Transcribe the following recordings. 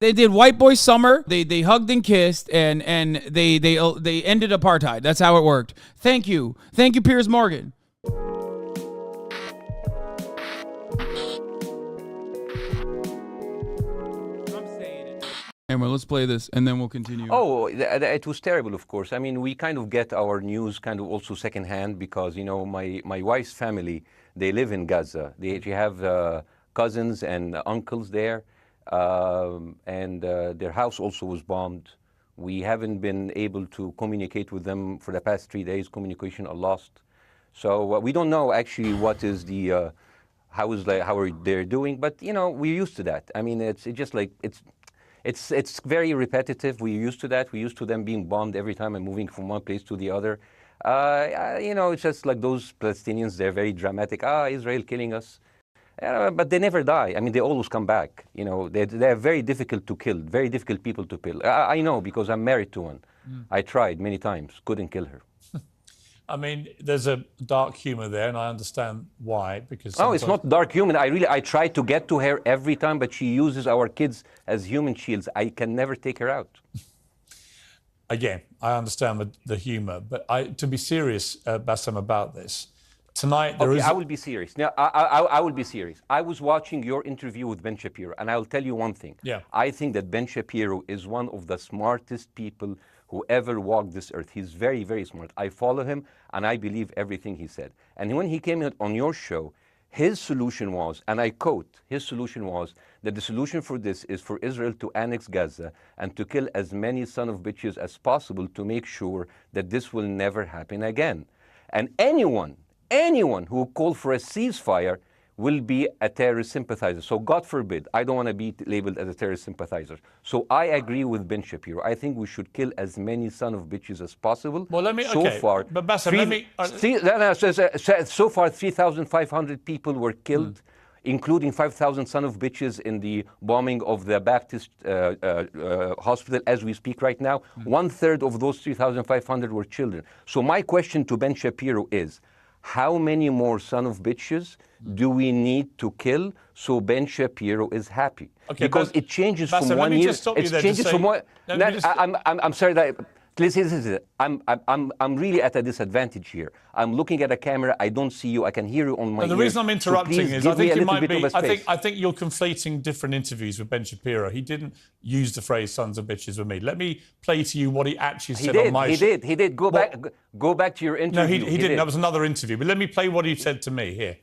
They did White Boy Summer. They hugged and kissed, and they ended apartheid. That's how it worked. Thank you, Piers Morgan. Anyway, let's play this, and then we'll continue. Oh, it was terrible, of course. I mean, we kind of get our news kind of also secondhand because, you know, my wife's family, they live in Gaza. They have cousins and uncles there, and their house also was bombed. We haven't been able to communicate with them for the past 3 days. Communication are lost. So we don't know actually what is the, how are they doing, but, you know, we're used to that. I mean, it's just like, it's very repetitive. We're used to that. We're used to them being bombed every time and moving from one place to the other. You know, it's just like those Palestinians, they're very dramatic. Israel killing us. But they never die. I mean, they always come back. You know, they're very difficult to kill, very difficult people to kill. I know because I'm married to one. I tried many times, couldn't kill her. I mean, there's a dark humor there, and I understand why. Because oh, it's not dark humor. I try to get to her every time, but she uses our kids as human shields. I can never take her out. Again, I understand the humor, but to be serious, Bassem, about this, tonight there is... I will be serious. Now, I will be serious. I was watching your interview with Ben Shapiro, and I will tell you one thing. Yeah. I think that Ben Shapiro is one of the smartest people who ever walked this earth. He's very, very smart. I follow him, and I believe everything he said. And when he came on your show, his solution was, and I quote, his solution was that the solution for this is for Israel to annex Gaza and to kill as many son of bitches as possible to make sure that this will never happen again. And anyone who called for a ceasefire will be a terrorist sympathizer. So God forbid, I don't want to be labeled as a terrorist sympathizer. So I agree with Ben Shapiro. I think we should kill as many son of bitches as possible. Well, let me, so okay, far, but Bassem, let me... so far, 3,500 people were killed, including 5,000 son of bitches in the bombing of the Baptist hospital as we speak right now. 1/3 of those 3,500 were children. So my question to Ben Shapiro is, how many more son of bitches do we need to kill so Ben Shapiro is happy? Okay, because it changes Bassem, from 1 year. It changes from one. I'm sorry that. Listen. I'm really at a disadvantage here. I'm looking at a camera. I don't see you. I can hear you on my. The ears. reason I'm interrupting So is I think it might be. I think you're conflating different interviews with Ben Shapiro. He didn't use the phrase "sons of bitches" with me. Let me play to you what he actually said on my show. He did. Go back to your interview. No, he didn't. That was another interview. But let me play what he said to me here.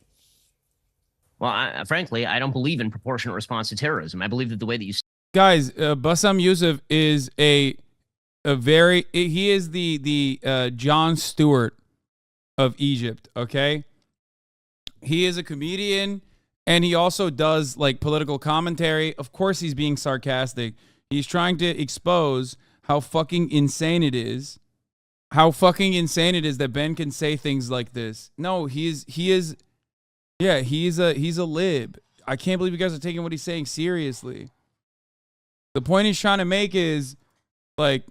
Well, frankly, I don't believe in proportionate response to terrorism. I believe that the way that you... Guys, Bassem Youssef is he is the Jon Stewart of Egypt, okay? He is a comedian, and he also does, like, political commentary. Of course he's being sarcastic. He's trying to expose how fucking insane it is. How fucking insane it is that Ben can say things like this. No, he's a lib. I can't believe you guys are taking what he's saying seriously. The point he's trying to make is, like,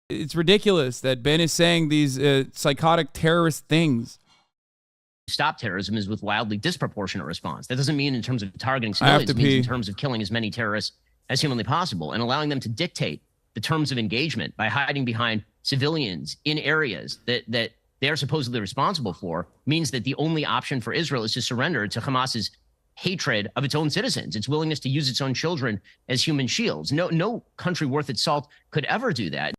it's ridiculous that Ben is saying these psychotic terrorist things. Stop terrorism is with wildly disproportionate response. That doesn't mean in terms of targeting civilians. It means in terms of killing as many terrorists as humanly possible and allowing them to dictate the terms of engagement by hiding behind civilians in areas that they are supposedly responsible for means that the only option for Israel is to surrender to Hamas's hatred of its own citizens, its willingness to use its own children as human shields. No country worth its salt could ever do that.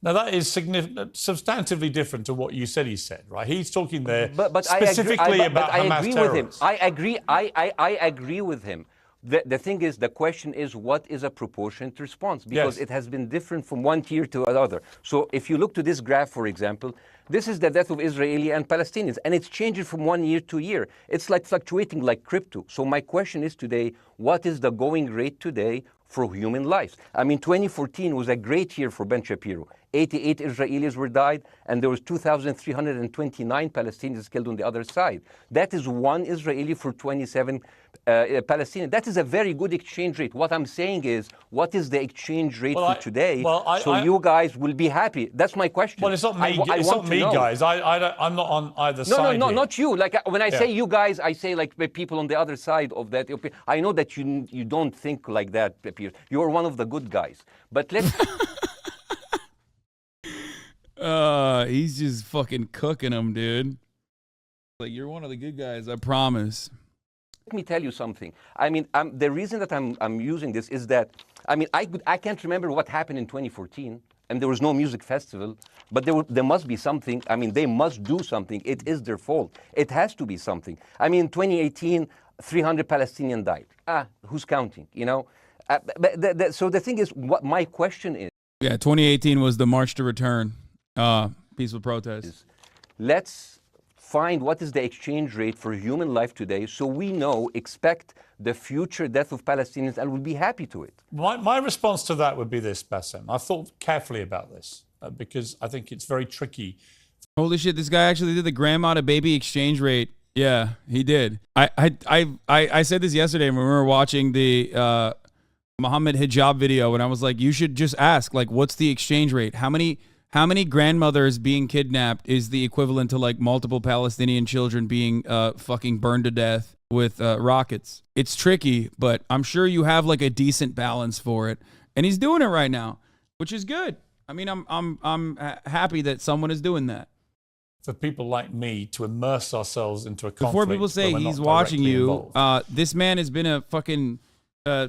Now, that is substantively different to what you said he said, right? He's talking there specifically about Hamas terrorists. I agree with him. The thing is, the question is, what is a proportionate response? Because it has been different from one tier to another. So if you look to this graph, for example, this is the death of Israeli and Palestinians, and it's changing from 1 year to year. It's like fluctuating like crypto. So my question is today, what is the going rate today for human lives? I mean, 2014 was a great year for Ben Shapiro. 88 Israelis were died, and there was 2,329 Palestinians killed on the other side. That is one Israeli for 27 Palestinians. That is a very good exchange rate. What I'm saying is, what is the exchange rate for today? You guys will be happy. That's my question. Well, it's not me, guys. I'm not on either side. No, not you. Like when I say you guys, I say like the people on the other side of that. I know that you don't think like that, Piers. You're one of the good guys. But let's... He's just fucking cooking them, dude. Like, you're one of the good guys, I promise. Let me tell you something. I mean, the reason that I'm using this is that, I mean, I can't remember what happened in 2014, and there was no music festival, but there must be something. I mean, they must do something. It is their fault. It has to be something. I mean, 2018, 300 Palestinians died. Who's counting, you know? So the thing is, what my question is... Yeah, 2018 was the March to Return, peaceful protest. Let's find what is the exchange rate for human life today so we expect the future death of Palestinians and we'll be happy to it. My response to that would be this, Bassem. I've thought carefully about this because I think it's very tricky. Holy shit, this guy actually did the grandma to baby exchange rate. Yeah, he did. I said this yesterday when we were watching the Muhammad hijab video, and I was like, you should just ask, like, what's the exchange rate? How many grandmothers being kidnapped is the equivalent to like multiple Palestinian children being fucking burned to death with rockets? It's tricky, but I'm sure you have like a decent balance for it, and he's doing it right now, which is good. I mean, I'm happy that someone is doing that. For people like me to immerse ourselves into a conflict. Before people say he's watching you, this man has been a fucking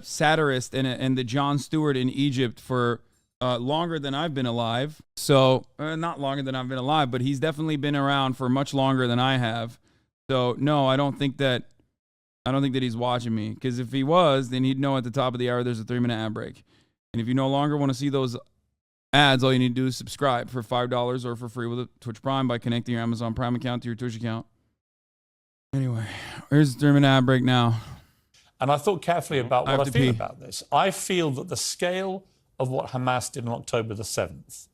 satirist and the Jon Stewart in Egypt for longer than I've been alive. So not longer than I've been alive, but he's definitely been around for much longer than I have. So no, I don't think that he's watching me, because if he was, then he'd know at the top of the hour there's a 3-minute ad break. And if you no longer want to see those ads, all you need to do is subscribe for $5 or for free with a Twitch Prime by connecting your Amazon Prime account to your Twitch account. Anyway, here's the 3-minute ad break now. And I thought carefully about what I feel about this. I feel that the scale of what Hamas did on October the 7th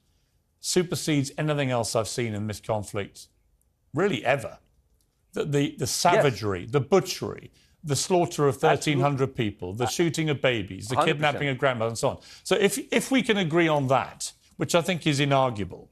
supersedes anything else I've seen in this conflict, really ever. The savagery, the butchery, the slaughter of 1,300 people, the shooting of babies, the 100%. Kidnapping of grandmothers, and so on. So if we can agree on that, which I think is inarguable,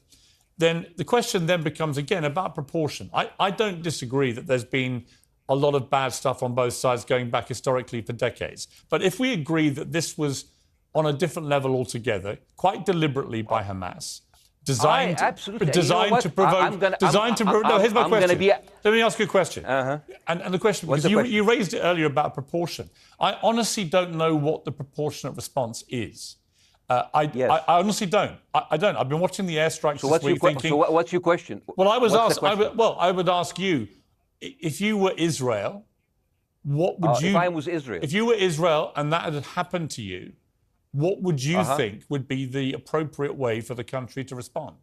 then the question then becomes, again, about proportion. I don't disagree that there's been a lot of bad stuff on both sides going back historically for decades. But if we agree that this was on a different level altogether, quite deliberately by Hamas, designed to provoke... No, here's my question. Let me ask you a question. And the question, because you raised it earlier about proportion. I honestly don't know what the proportionate response is. I honestly don't. I don't. I've been watching the airstrikes this week thinking... So what's your question? Well, I would ask you, if you were Israel, what would you... If I was Israel. If you were Israel and that had happened to you, what would you think would be the appropriate way for the country to respond?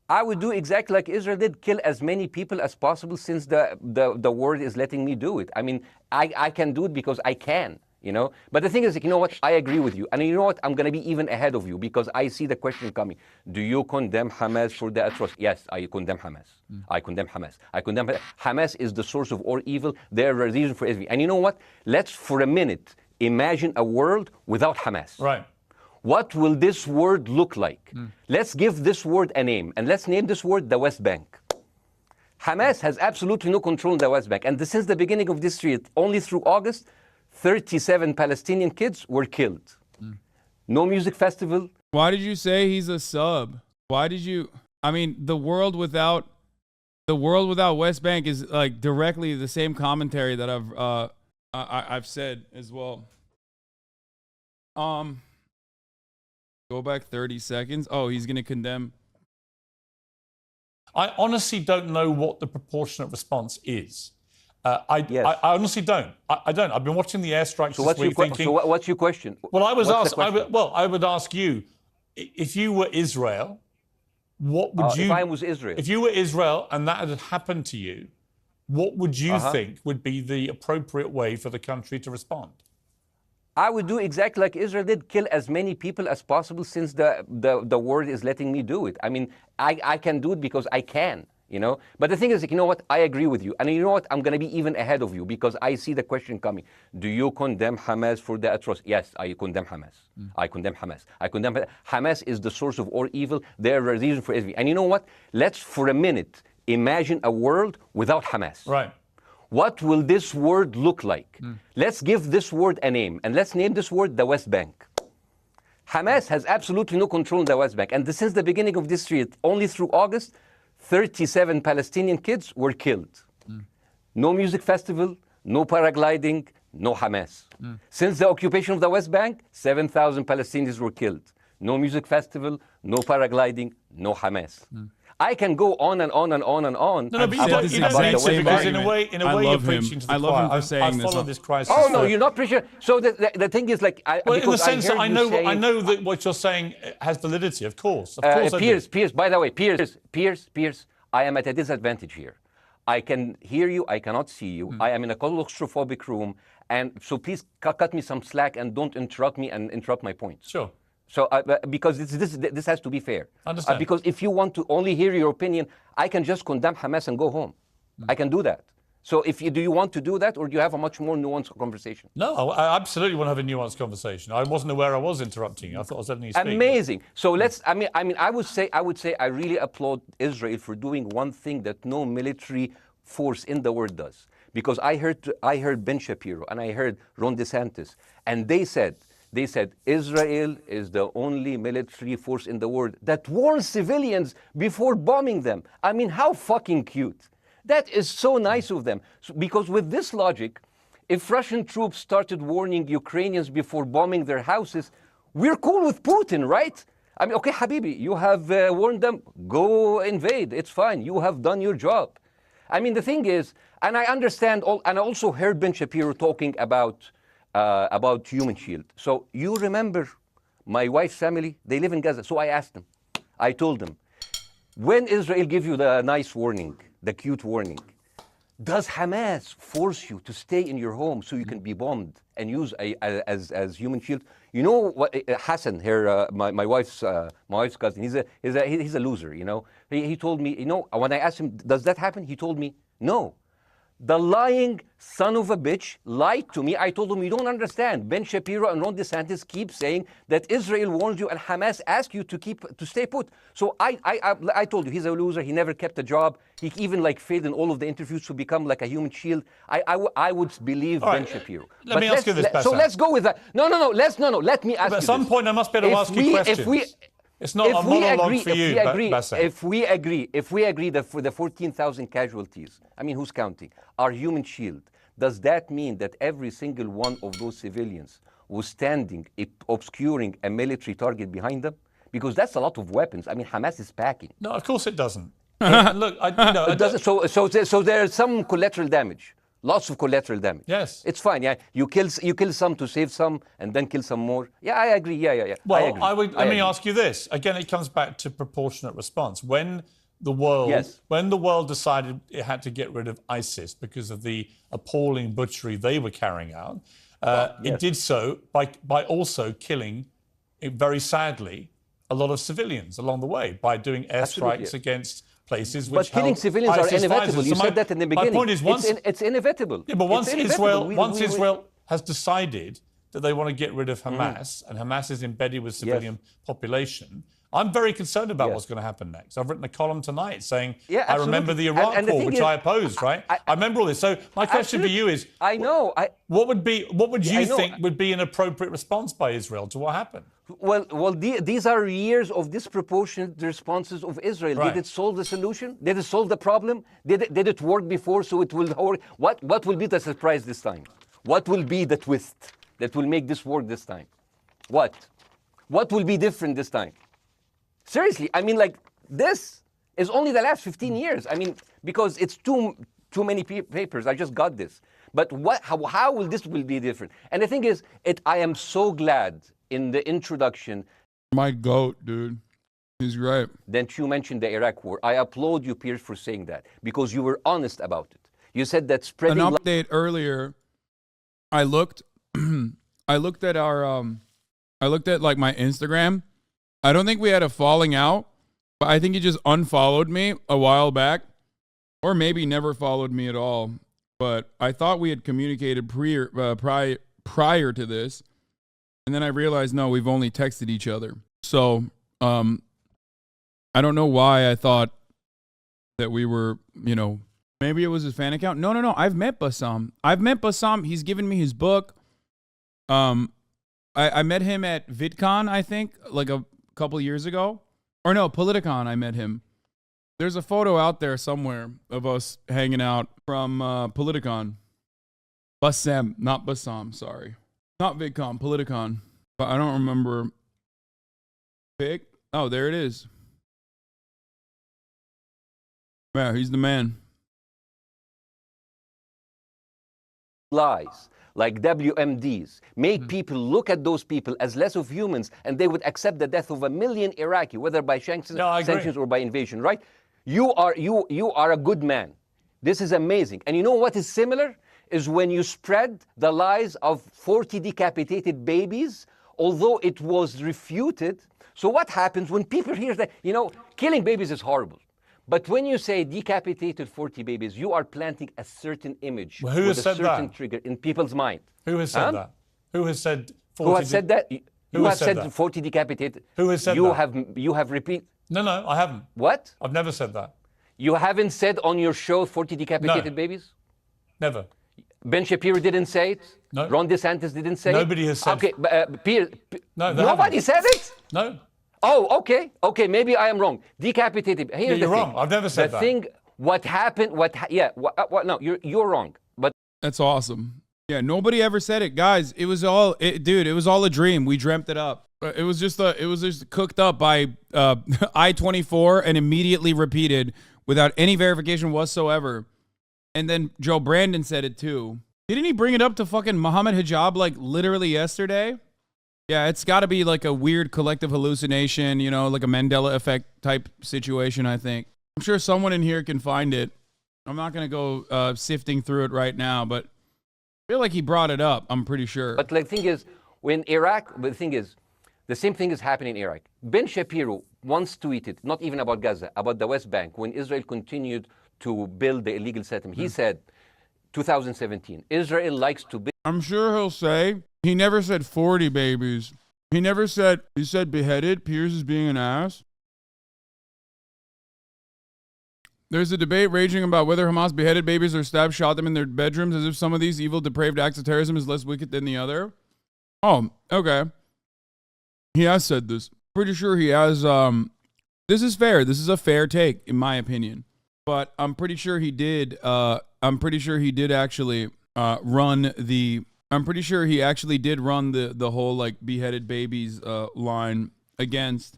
I would do exactly like Israel did, kill as many people as possible, since the world is letting me do it. I mean, I can do it because I can, you know. But the thing is, you know what? I agree with you. And you know what? I'm going to be even ahead of you, because I see the question coming. Do you condemn Hamas for the atrocity? Yes, I condemn Hamas. I condemn Hamas. Hamas is the source of all evil. They're a reason for everything. And you know what? Let's, for a minute, imagine a world without Hamas. Right. What will this word look like? Let's give this word a name, and let's name this word the West Bank. Hamas has absolutely no control in the West Bank. And since the beginning of this year, only through August, 37 Palestinian kids were killed. No music festival. Why did you say he's a sub? Why did you... I mean, the world without West Bank is like directly the same commentary that I've said as well. Go back 30 seconds. Oh, he's going to condemn. I honestly don't know what the proportionate response is. I honestly don't. I don't. I've been watching the airstrikes this week thinking... So what's your question? Well, I would ask you, if you were Israel, what would you... If I was Israel. If you were Israel and that had happened to you, what would you think would be the appropriate way for the country to respond? I would do exactly like Israel did, kill as many people as possible, since the world is letting me do it. I mean, I can do it because I can, you know. But the thing is, you know what? I agree with you. And you know what? I'm going to be even ahead of you, because I see the question coming. Do you condemn Hamas for the atrocity? Yes, I condemn Hamas. I condemn Hamas. Hamas is the source of all evil. They're a reason for everything. And you know what? Let's, for a minute, imagine a world without Hamas. Right. What will this word look like? Let's give this word a name, and let's name this word the West Bank. Hamas has absolutely no control in the West Bank, and since the beginning of this year, only through August, 37 Palestinian kids were killed. No music festival, no paragliding, no Hamas. Since the occupation of the West Bank, 7,000 Palestinians were killed. No music festival, no paragliding, no Hamas. I can go on and on and on and on. No, but you don't need to, because in a way you're preaching to the choir. him for saying this. I follow this crisis. Oh, no, you're not preaching. So the thing is, like, well, in the sense that I know that what you're saying has validity, of course. Piers, by the way, Piers, I am at a disadvantage here. I can hear you, I cannot see you. I am in a claustrophobic room, and so please cut me some slack and don't interrupt me and interrupt my points. Sure. So, because this has to be fair. Understand. Because if you want to only hear your opinion, I can just condemn Hamas and go home. I can do that. So, do you want to do that, or do you have a much more nuanced conversation? No, I absolutely want to have a nuanced conversation. I wasn't aware I was interrupting you. I thought I was letting you speak. Amazing. So let's. I mean, I would say I really applaud Israel for doing one thing that no military force in the world does. Because I heard Ben Shapiro and I heard Ron DeSantis, and they said Israel is the only military force in the world that warns civilians before bombing them. I mean, how fucking cute. That is so nice of them. Because with this logic, if Russian troops started warning Ukrainians before bombing their houses, we're cool with Putin, right? I mean, okay, Habibi, you have warned them, go invade. It's fine. You have done your job. I mean, the thing is, and I understand, and I also heard Ben Shapiro talking about Human Shield. So you remember my wife's family, they live in Gaza. So I asked them, I told them, when Israel give you the nice warning, the cute warning, does Hamas force you to stay in your home so you can be bombed and use as Human Shield? You know what, Hasan here, my wife's cousin, he's a loser, you know. He told me, you know, when I asked him, does that happen? He told me, no. The lying son of a bitch lied to me. I told him, you don't understand. Ben Shapiro and Ron DeSantis keep saying that Israel warns you and Hamas asks you to stay put. So I told you, he's a loser. He never kept a job. He even failed in all of the interviews to become like a Human Shield. I would believe Ben Shapiro. Let me ask you this, Bassem. So let's go with that. No. Let me ask you At some point, I must be able to ask you questions. It's not a monologue for you, Bassem. If we agree that for the 14,000 casualties, I mean, who's counting, are Human Shield, does that mean that every single one of those civilians was standing, obscuring a military target behind them? Because that's a lot of weapons. I mean, Hamas is packing. No, of course it doesn't. Look, it doesn't. So there's some collateral damage. Lots of collateral damage. Yes. It's fine. Yeah. You kill some to save some and then kill some more. Yeah, I agree. Yeah. Well, let me ask you this. Again, it comes back to proportionate response. When the world decided it had to get rid of ISIS because of the appalling butchery they were carrying out, it did so by also killing, very sadly, a lot of civilians along the way by doing airstrikes against places which But killing civilians are inevitable. You said that in the beginning. My point is, it's inevitable. Yeah, but once Israel has decided that they want to get rid of Hamas, and Hamas is embedded with civilian population, I'm very concerned about what's going to happen next. I've written a column tonight saying, I remember the Iraq War, which I opposed, right? I remember all this. So my question for you is, what would you think would be an appropriate response by Israel to what happened? Well, these are years of disproportionate responses of Israel. Right. Did it solve the solution? Did it solve the problem? Did it work before, so it will work? What will be the surprise this time? What will be the twist that will make this work this time? What will be different this time? Seriously, I mean, this is only the last 15 years. I mean, because it's too many papers. I just got this. But how will this be different? And the thing is, I am so glad in the introduction. My goat, dude. He's right. Then you mentioned the Iraq War. I applaud you, Piers, for saying that because you were honest about it. You said that spreading an update earlier. I looked at my Instagram. I don't think we had a falling out, but I think he just unfollowed me a while back, or maybe never followed me at all. But I thought we had communicated prior to this. And then I realized, no, we've only texted each other. So I don't know why I thought that we were, Maybe it was his fan account. No. I've met Bassem. He's given me his book. I met him at VidCon, I think, like a couple years ago. Or no, Politicon, I met him. There's a photo out there somewhere of us hanging out from Politicon. Bassem, not Bassam, sorry. Not VidCon, Politicon. But I don't remember. Pick? Oh, there it is. Yeah, he's the man. Lies like WMDs make people look at those people as less of humans, and they would accept the death of 1 million Iraqi, whether by sanctions or by invasion, right? You are a good man. This is amazing. And you know what is similar? Is when you spread the lies of 40 decapitated babies, although it was refuted. So what happens when people hear that, killing babies is horrible. But when you say decapitated 40 babies, you are planting a certain image well, with a certain trigger in people's mind. Who has said that? Who has said 40? Who has said that? You have said 40 decapitated. Who has said that? You have repeated. No, I haven't. What? I've never said that. You haven't said on your show 40 decapitated babies? Never. Ben Shapiro didn't say it? No. Ron DeSantis didn't say Nobody has said it? Okay, no, nobody said it? No. Oh, okay, maybe I am wrong. Decapitated. Here's you're the wrong. thing. I've never said that. The thing, what happened, no, you're wrong. But that's awesome. Yeah, nobody ever said it, guys. It was all, dude. It was all a dream. We dreamt it up. It was just cooked up by I-24 and immediately repeated without any verification whatsoever. And then Joe Brandon said it too. Didn't he bring it up to fucking Mohammed Hijab like literally yesterday? Yeah, it's got to be like a weird collective hallucination, like a Mandela effect type situation, I think. I'm sure someone in here can find it. I'm not going to go sifting through it right now, but I feel like he brought it up, I'm pretty sure. But the thing is, the same thing is happening in Iraq. Ben Shapiro once tweeted, not even about Gaza, about the West Bank, when Israel continued to build the illegal settlement. He said, 2017, Israel likes to build. I'm sure he'll say, he never said 40 babies. He said beheaded. Piers is being an ass. There's a debate raging about whether Hamas beheaded babies or shot them in their bedrooms, as if some of these evil, depraved acts of terrorism is less wicked than the other. Oh, okay. He has said this. Pretty sure he has. This is fair. This is a fair take, in my opinion. But I'm pretty sure he did. I'm pretty sure he did actually run the. I'm pretty sure he actually did run the whole like beheaded babies line against.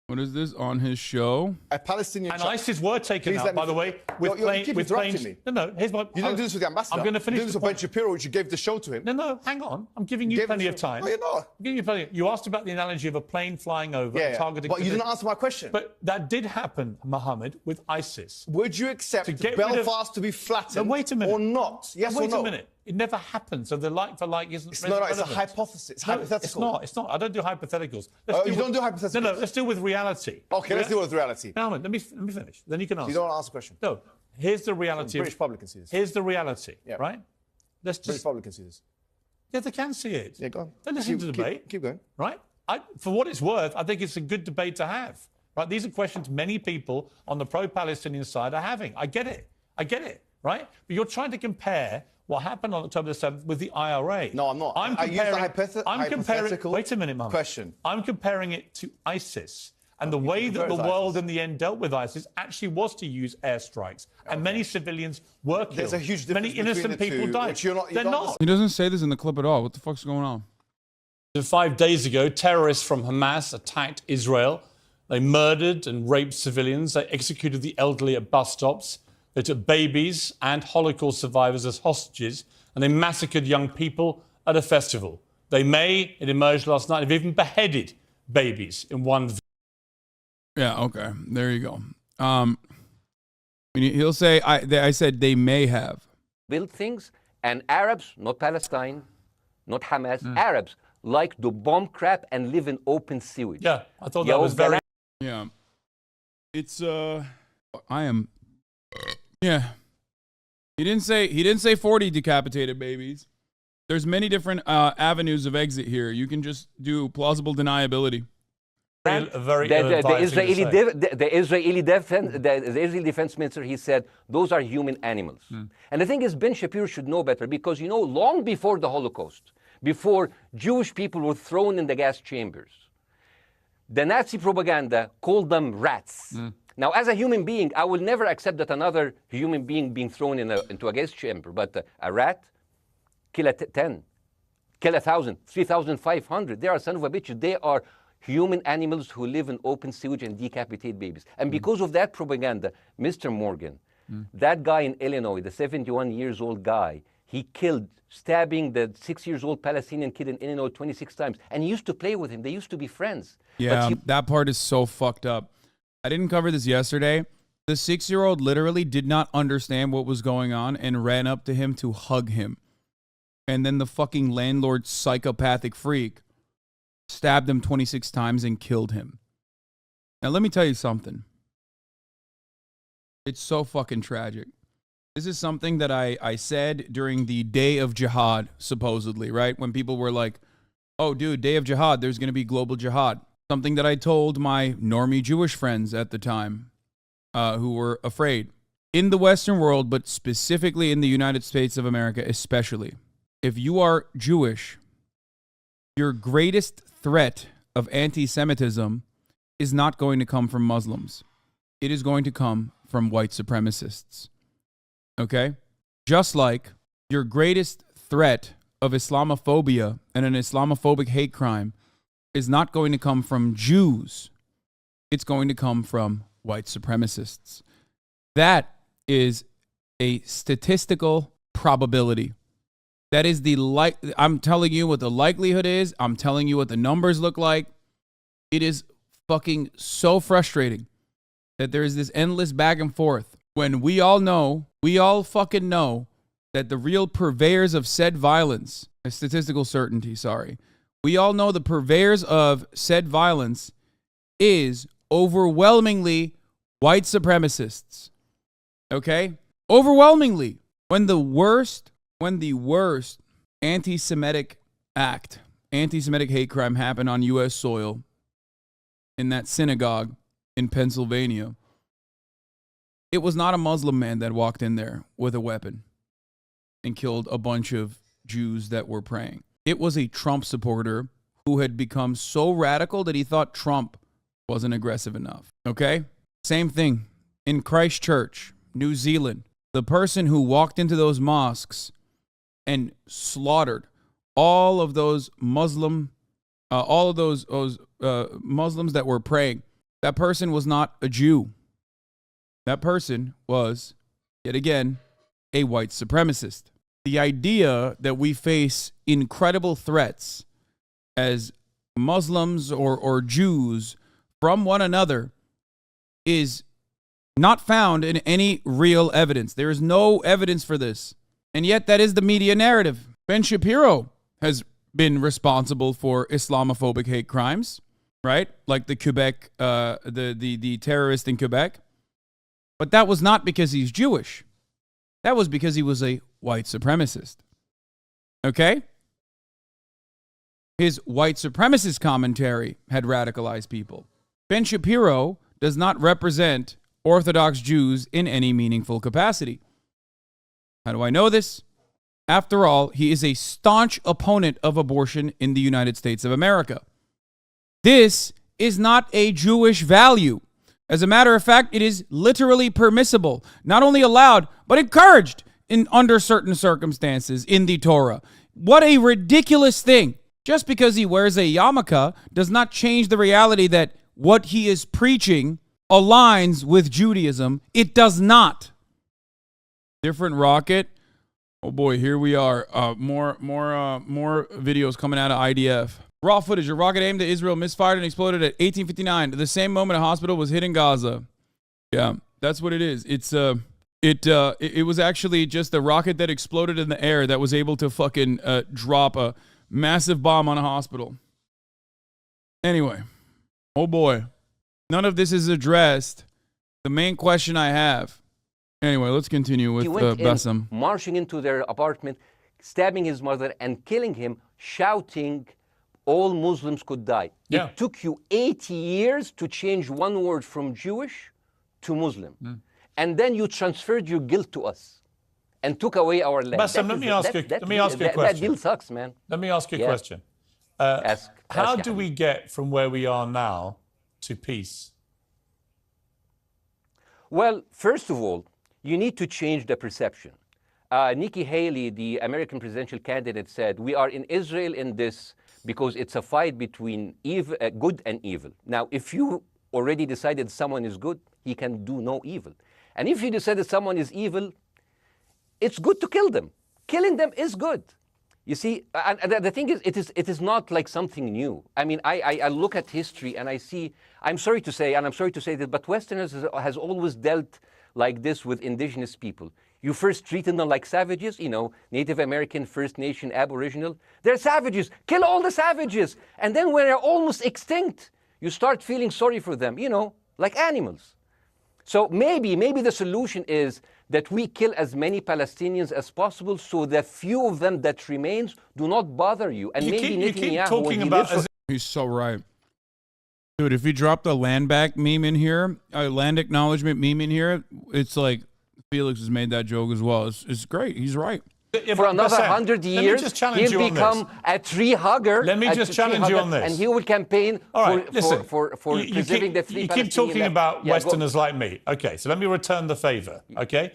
What is this on his show? A Palestinian. And ISIS were taken out, by the way, with planes. No, here's what. You don't do this with the ambassador. I'm going to finish. You do this with Ben Shapiro, which you gave the show to him. No, hang on. I'm giving you plenty of time. No, you're not. I'm giving you plenty. You asked about the analogy of a plane flying over and targeting. But you didn't answer my question. But that did happen, Mohammed, with ISIS. Would you accept Belfast to be flattened? No, wait a minute. Or not? Yes or no? Wait a minute. It never happened. So the like for like isn't. It's not. It's a hypothesis. It's hypothetical. It's not. I don't do hypotheticals. You don't do hypotheticals. No. Let's deal with reality. Okay, let's deal with reality. Now, let me finish. Then you can answer. You don't answer the question. No. Here's the reality. British public can see this. Here's the reality. Yeah. Right. British public can see this. Yeah, they can see it. Yeah, go on. They listen to the debate. Keep going. Right. For what it's worth, I think it's a good debate to have. Right. These are questions many people on the pro-Palestinian side are having. I get it. Right. But you're trying to compare what happened on October the 7th with the IRA. No, I'm not. I'm hypothetical wait a minute, Mum. question. I'm comparing it to ISIS. And the way that the world in the end dealt with ISIS actually was to use airstrikes. And many civilians were killed. There's a huge difference. Many innocent people died. They're not. He doesn't say this in the clip at all. What the fuck's going on? 5 days ago, terrorists from Hamas attacked Israel. They murdered and raped civilians. They executed the elderly at bus stops. They took babies and Holocaust survivors as hostages, and they massacred young people at a festival. It emerged last night, have even beheaded babies in one. Yeah, okay. There you go. He'll say, I said they may have. Build things, and Arabs, not Palestine, not Hamas, Arabs like to bomb crap and live in open sewage. Yeah, I thought that was very... Yeah. It's, Yeah. He didn't say 40 decapitated babies. There's many different avenues of exit here. You can just do plausible deniability. The Israeli defense minister, he said, those are human animals. And the thing is, Ben Shapiro should know better because, you know, long before the Holocaust, before Jewish people were thrown in the gas chambers, the Nazi propaganda called them rats. Now, as a human being, I will never accept that another human being being thrown into a gas chamber, but a rat, kill 10, kill 1,000, 3,500. They are son of a bitch. They are human animals who live in open sewage and decapitate babies. And because of that propaganda, Mr. Morgan, that guy in Illinois, the 71 years old guy, he killed, stabbing the 6-year-old Palestinian kid in Illinois 26 times. And he used to play with him. They used to be friends. Yeah, that part is so fucked up. I didn't cover this yesterday. The 6-year-old literally did not understand what was going on and ran up to him to hug him. And then the fucking landlord psychopathic freak stabbed him 26 times and killed him. Now, let me tell you something. It's so fucking tragic. This is something that I said during the day of jihad, supposedly, right? When people were like, oh, dude, day of jihad, there's going to be global jihad. Something that I told my normie Jewish friends at the time who were afraid. In the Western world, but specifically in the United States of America especially, if you are Jewish, your greatest threat of anti-Semitism is not going to come from Muslims. It is going to come from white supremacists. Okay? Just like your greatest threat of Islamophobia and an Islamophobic hate crime is not going to come from Jews. It's going to come from white supremacists. That is a statistical probability. That is I'm telling you what the likelihood is. I'm telling you what the numbers look like. It is fucking so frustrating that there is this endless back and forth when we all fucking know that the real purveyors of said violence, a statistical certainty, sorry. We all know the purveyors of said violence is overwhelmingly white supremacists. Okay? Overwhelmingly. When the worst anti-Semitic act, anti-Semitic hate crime happened on U.S. soil in that synagogue in Pennsylvania, it was not a Muslim man that walked in there with a weapon and killed a bunch of Jews that were praying. It was a Trump supporter who had become so radical that he thought Trump wasn't aggressive enough. Okay? Same thing in Christchurch, New Zealand. The person who walked into those mosques and slaughtered all of those Muslims that were praying, that person was not a Jew. That person was, yet again, a white supremacist. The idea that we face incredible threats as Muslims or Jews from one another is not found in any real evidence. There is no evidence for this. And yet that is the media narrative. Ben Shapiro has been responsible for Islamophobic hate crimes, right? Like the Quebec, the terrorist in Quebec. But that was not because he's Jewish. That was because he was a white supremacist. Okay? His white supremacist commentary had radicalized people. Ben Shapiro does not represent Orthodox Jews in any meaningful capacity. How do I know this? After all, he is a staunch opponent of abortion in the United States of America. This is not a Jewish value. As a matter of fact, it is literally permissible, not only allowed, but encouraged under certain circumstances in the Torah. What a ridiculous thing. Just because he wears a yarmulke does not change the reality that what he is preaching aligns with Judaism. It does not. Different rocket. Oh boy, here we are. More videos coming out of IDF. Raw footage. A rocket aimed at Israel misfired and exploded at 18:59. At the same moment, a hospital was hit in Gaza. Yeah, that's what it is. It was actually just a rocket that exploded in the air that was able to fucking drop a massive bomb on a hospital. Anyway, oh boy, none of this is addressed. The main question I have. Anyway, let's continue with Bassem. Marching into their apartment, stabbing his mother and killing him, shouting, all Muslims could die. Yeah. It took you 80 years to change one word from Jewish to Muslim. And then you transferred your guilt to us and took away our land. Bassem, let me ask you a question. That deal sucks, man. Let me ask you a question. How do we get from where we are now to peace? Well, first of all, you need to change the perception. Nikki Haley, the American presidential candidate, said, we are in Israel in this because it's a fight between good and evil. Now, if you already decided someone is good, he can do no evil. And if you decided someone is evil, it's good to kill them. Killing them is good. You see, and the thing is, it is not like something new. I mean, I look at history and I see, I'm sorry to say that, but Westerners has always dealt like this with indigenous people. You first treated them like savages, you know, Native American, First Nation, Aboriginal. They're savages. Kill all the savages. And then when they're almost extinct, you start feeling sorry for them, you know, like animals. So maybe the solution is that we kill as many Palestinians as possible so the few of them that remains do not bother you. And you keep talking about... He's so right. Dude, if you drop the land back meme in here, land acknowledgement meme in here, it's like Felix has made that joke as well. It's great. He's right. For another 100 years, he'll become a tree hugger. Let me just challenge you on this. And he will campaign for preserving the free Palestinian. You keep talking about Westerners like me. Okay, so let me return the favor, okay?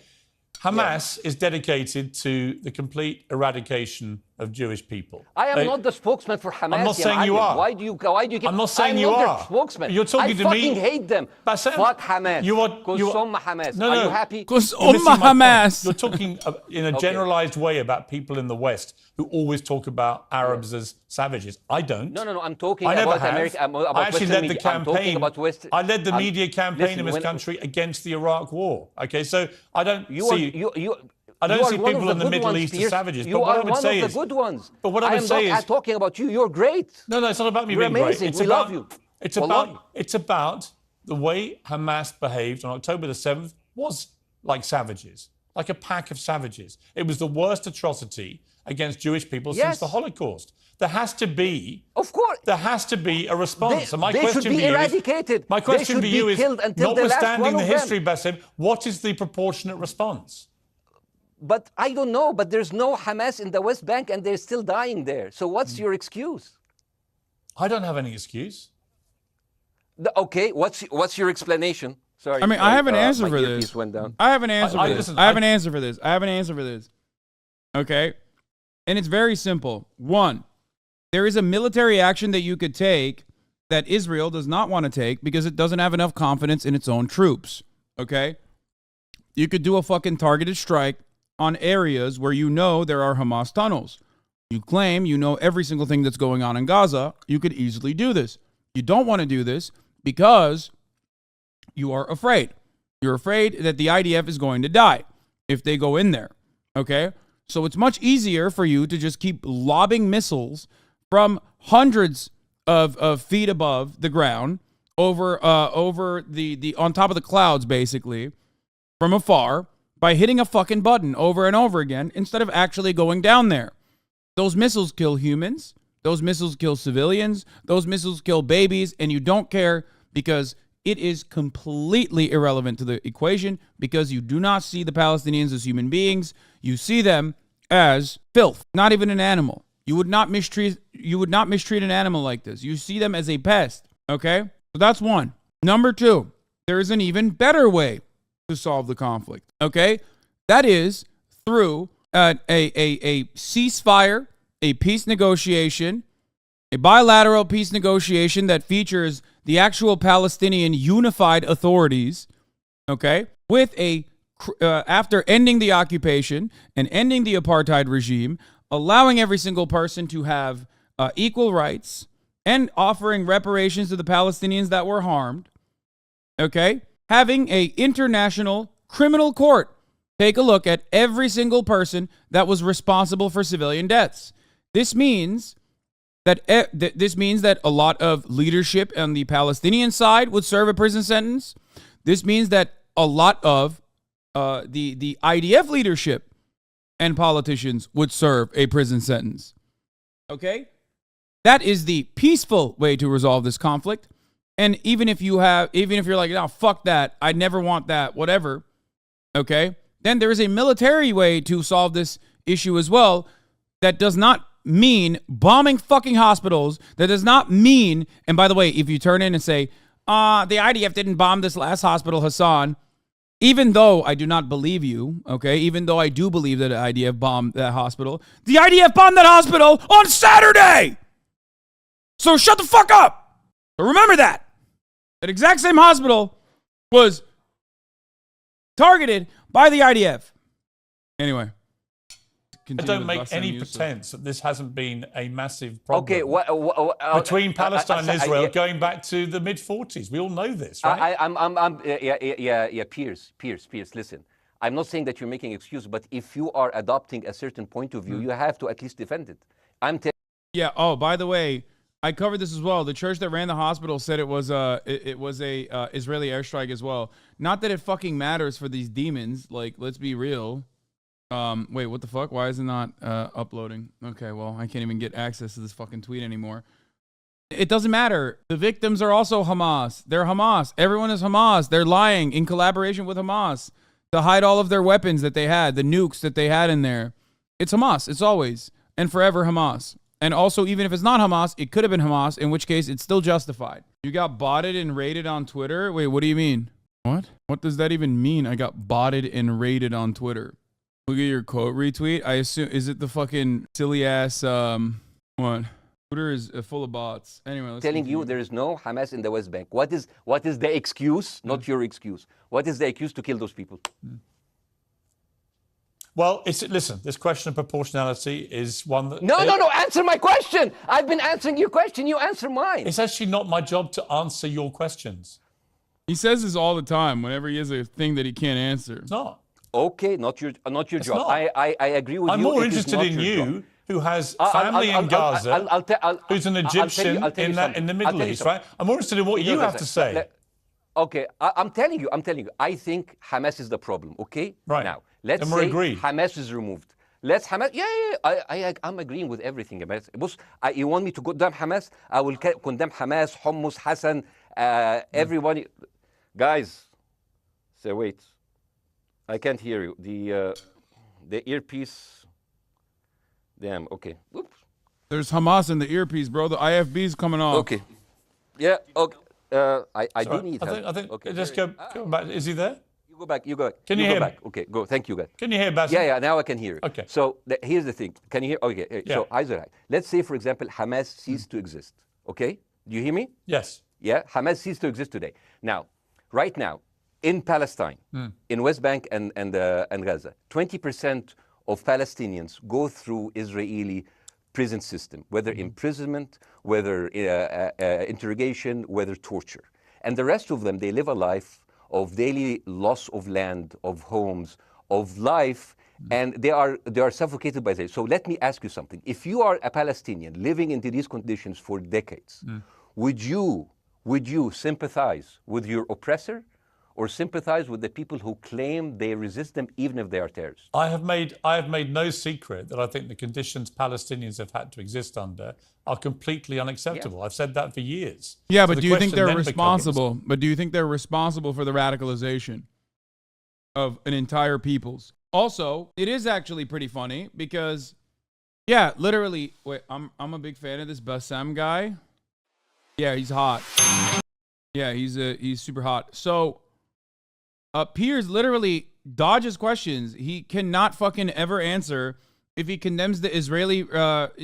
Hamas is dedicated to the complete eradication of Jewish people. I am not the spokesman for Hamas. I'm not saying you are. Why do you keep... I'm not saying you are. I'm not their spokesman. You're talking to me. I fucking hate them. Bassem, fuck Hamas. Hamas. No, are you happy? Because Hamas. You're talking in a generalized way about people in the West who always talk about Arabs as savages. I don't. No. I'm talking about America. I actually led the campaign. I led the media campaign in this country against the Iraq War. Okay, so I don't see... I don't see people in the Middle East as savages. You are one of the good ones. But what I would say is... I'm talking about you. You're great. No, it's not about me being great. It's about, love you. It's about the way Hamas behaved on October the 7th was like savages, like a pack of savages. It was the worst atrocity against Jewish people since the Holocaust. There has to be... Of course. There has to be a response. They should be eradicated. My question for you is, notwithstanding the history, Bassem, what is the proportionate response? But I don't know. But there's no Hamas in the West Bank and they're still dying there. So what's your excuse? I don't have any excuse. Okay, what's your explanation? Sorry. I mean, I have an answer for this. Went down. I have an answer for this. I have an answer for this. Okay? And it's very simple. One, there is a military action that you could take that Israel does not want to take because it doesn't have enough confidence in its own troops. Okay? You could do a fucking targeted strike on areas where you know there are Hamas tunnels. You claim you know every single thing that's going on in Gaza. You could easily do this. You don't want to do this because you are afraid. You're afraid that the IDF is going to die if they go in there. Okay? So it's much easier for you to just keep lobbing missiles from hundreds of feet above the ground over the on top of the clouds, basically, from afar, by hitting a fucking button over and over again instead of actually going down there. Those missiles kill humans. Those missiles kill civilians. Those missiles kill babies. And you don't care because it is completely irrelevant to the equation because you do not see the Palestinians as human beings. You see them as filth, not even an animal. You would not mistreat an animal like this. You see them as a pest. Okay? So that's one. Number two, there is an even better way to solve the conflict, okay? That is through a ceasefire, a peace negotiation, a bilateral peace negotiation that features the actual Palestinian unified authorities, okay? With after ending the occupation and ending the apartheid regime, allowing every single person to have equal rights and offering reparations to the Palestinians that were harmed, okay? Having an international criminal court take a look at every single person that was responsible for civilian deaths. This means that a lot of leadership on the Palestinian side would serve a prison sentence. This means that a lot of the IDF leadership and politicians would serve a prison sentence. Okay? That is the peaceful way to resolve this conflict. And even if you're like, no, fuck that, I never want that, whatever, okay, then there is a military way to solve this issue as well. That does not mean bombing fucking hospitals. That does not mean, and by the way, if you turn in and say, the IDF didn't bomb this last hospital, Hasan, even though I do not believe you, okay, even though I do believe that the IDF bombed that hospital, the IDF bombed that hospital on Saturday! So shut the fuck up! But remember that. That exact same hospital was targeted by the IDF. Anyway. I don't make any pretense that this hasn't been a massive problem. Okay, between Palestine and Israel going back to the mid-40s. We all know this, right? Piers, listen. I'm not saying that you're making excuses, but if you are adopting a certain point of view, you have to at least defend it. Yeah, oh, by the way, I covered this as well. The church that ran the hospital said it was a Israeli airstrike as well. Not that it fucking matters for these demons. Like, let's be real. Wait, what the fuck? Why is it not uploading? Okay, well, I can't even get access to this fucking tweet anymore. It doesn't matter. The victims are also Hamas. They're Hamas. Everyone is Hamas. They're lying in collaboration with Hamas to hide all of their weapons that they had, the nukes that they had in there. It's Hamas. It's always and forever Hamas. And also, even if it's not Hamas, it could have been Hamas, in which case it's still justified. You got botted and raided on Twitter? Wait, what do you mean? What? What does that even mean? I got botted and raided on Twitter. Look at your quote retweet. I assume, is it the fucking silly ass, what? Twitter is full of bots. Anyway, let's telling continue. you there is no Hamas in the West Bank. What is the excuse? Not your excuse. What is the excuse to kill those people? Well, listen, this question of proportionality is one that... No, answer my question. I've been answering your question. You answer mine. It's actually not my job to answer your questions. He says this all the time whenever he has a thing that he can't answer. It's not. Okay, not your job. Not. I agree with you. I'm more interested in you, who has family in Gaza, who's an Egyptian in the Middle East, right? I'm more interested in what you have to say. Okay, I'm telling you. I think Hamas is the problem, okay? Right. Now, let's say agreed. Hamas is removed. Let's Hamas, I'm agreeing with everything. You want me to condemn Hamas? I will condemn Hamas, Hummus, Hassan, everyone. Guys, so wait. I can't hear you. The earpiece. Damn. Okay. Oops. There's Hamas in the earpiece, bro. The IFB's coming off. Okay. Yeah. Okay. I do need help. I think. Okay. Just go back. Is he there? You go back. Can you hear me? Okay. Go. Thank you, guys. Can you hear Bassem? Yeah. Now I can hear you. Okay. So here's the thing. Can you hear? Okay. Yeah. So Israel. Let's say, for example, Hamas ceased to exist. Okay. Do you hear me? Yes. Yeah. Hamas ceased to exist today. Now, right now, in Palestine, in West Bank and Gaza, 20% of Palestinians go through Israeli prison system, whether imprisonment, whether interrogation, whether torture. And the rest of them, they live a life of daily loss of land, of homes, of life, and they are suffocated by this. So let me ask you something. If you are a Palestinian living into these conditions for decades, would you sympathize with your oppressor, or sympathize with the people who claim they resist them even if they are terrorists? I have made no secret that I think the conditions Palestinians have had to exist under are completely unacceptable. Yeah. I've said that for years. Yeah, but do you think they're responsible? But do you think they're responsible for the radicalization of an entire people's? Also, it is actually pretty funny because, yeah, literally. Wait, I'm a big fan of this Bassem guy. Yeah, he's hot. Yeah, he's super hot. So. Piers literally dodges questions he cannot fucking ever answer if he condemns the Israeli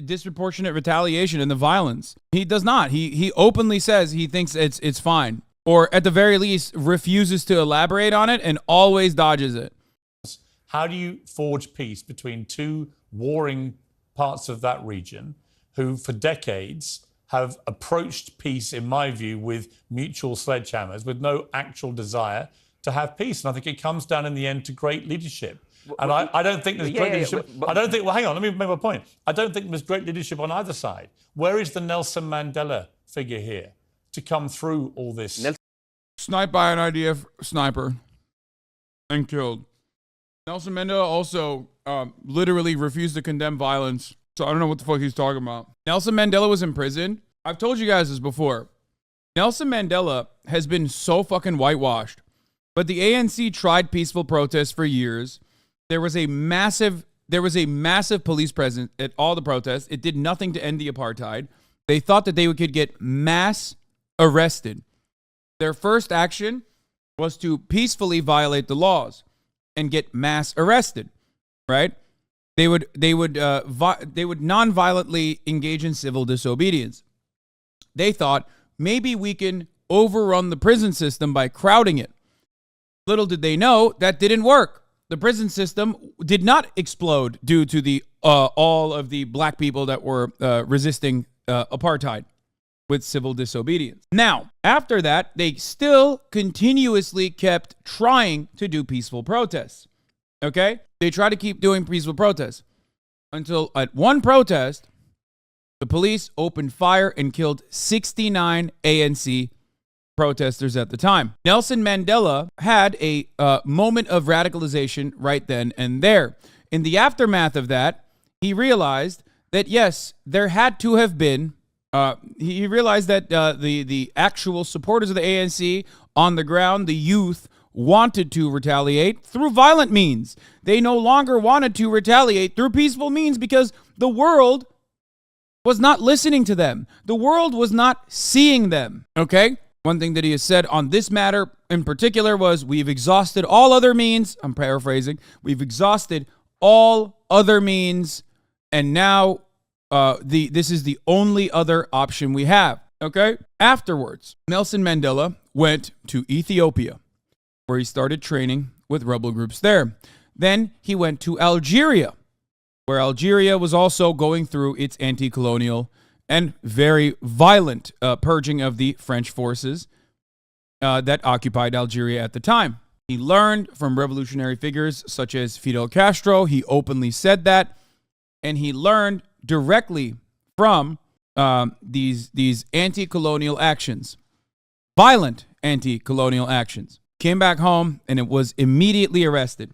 disproportionate retaliation and the violence. He does not. He openly says he thinks it's fine, or at the very least refuses to elaborate on it and always dodges it. How do you forge peace between two warring parts of that region who for decades have approached peace, in my view, with mutual sledgehammers, with no actual desire to have peace? And I think it comes down in the end to great leadership. And I don't think there's great leadership. I don't think, well, hang on, let me make my point. I don't think there's great leadership on either side. Where is the Nelson Mandela figure here to come through all this? Sniped by an IDF sniper and killed. Nelson Mandela also literally refused to condemn violence So I don't know what the fuck he's talking about. Nelson Mandela was in prison. I've told you guys this before. Nelson Mandela has been so fucking whitewashed. But the ANC tried peaceful protests for years. There was a massive police presence at all the protests. It did nothing to end the apartheid. They thought that they could get mass arrested. Their first action was to peacefully violate the laws and get mass arrested, right? They would non-violently engage in civil disobedience. They thought maybe we can overrun the prison system by crowding it. Little did they know that didn't work. The prison system did not explode due to the all of the black people that were resisting apartheid with civil disobedience. Now, after that, they still continuously kept trying to do peaceful protests. Okay? They tried to keep doing peaceful protests until at one protest, the police opened fire and killed 69 ANC protesters at the time. Nelson Mandela had a moment of radicalization right then and there. In the aftermath of that, he realized that, yes, there had to have been, he realized that the actual supporters of the ANC on the ground, the youth, wanted to retaliate through violent means. They no longer wanted to retaliate through peaceful means because the world was not listening to them. The world was not seeing them, okay? One thing that he has said on this matter in particular was, we've exhausted all other means. I'm paraphrasing. We've exhausted all other means, and now this is the only other option we have, okay? Afterwards, Nelson Mandela went to Ethiopia, where he started training with rebel groups there. Then he went to Algeria, where Algeria was also going through its anti-colonial and very violent purging of the French forces that occupied Algeria at the time. He learned from revolutionary figures such as Fidel Castro. He openly said that. And he learned directly from these anti-colonial actions, violent anti-colonial actions. Came back home and it was immediately arrested.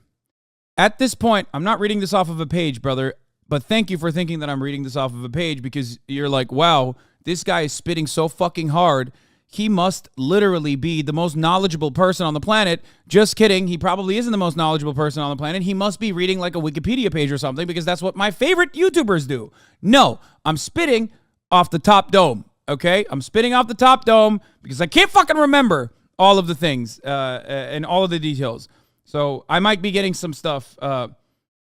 At this point, I'm not reading this off of a page, brother, but thank you for thinking that I'm reading this off of a page, because you're like, wow, this guy is spitting so fucking hard. He must literally be the most knowledgeable person on the planet. Just kidding. He probably isn't the most knowledgeable person on the planet. He must be reading like a Wikipedia page or something, because that's what my favorite YouTubers do. No, I'm spitting off the top dome, okay? I'm spitting off the top dome because I can't fucking remember all of the things and all of the details. So I might be getting some stuff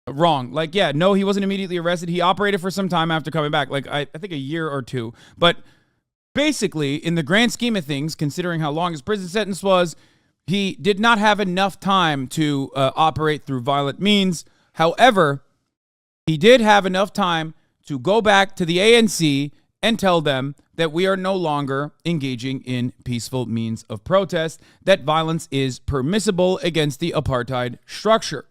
wrong. Like, yeah, no, he wasn't immediately arrested. He operated for some time after coming back, like I think a year or two. But basically, in the grand scheme of things, considering how long his prison sentence was, he did not have enough time to operate through violent means. However, he did have enough time to go back to the ANC and tell them that we are no longer engaging in peaceful means of protest, that violence is permissible against the apartheid structure.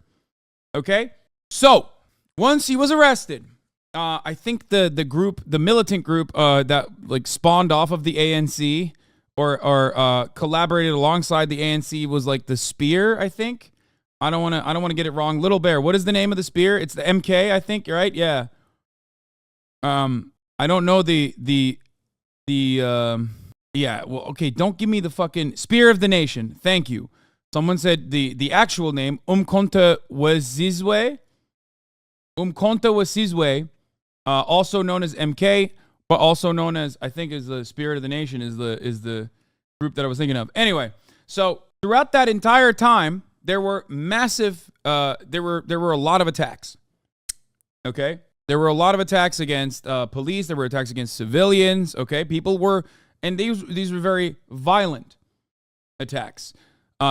Okay? So, once he was arrested, I think the militant group that like spawned off of the ANC or collaborated alongside the ANC was like the Spear, I think. I don't want to get it wrong. Little Bear, what is the name of the Spear? It's the MK, I think, right? Yeah. I don't know yeah, well, okay, don't give me the fucking Spear of the Nation. Thank you. Someone said the actual name, Umkhonto Wesizwe. Umkhonto Wesizwe, also known as MK, but also known as, I think, as the Spirit of the Nation is the group that I was thinking of. Anyway, so throughout that entire time, there were massive, there were a lot of attacks. Okay? There were a lot of attacks against police. There were attacks against civilians. Okay? People were, and these were very violent attacks.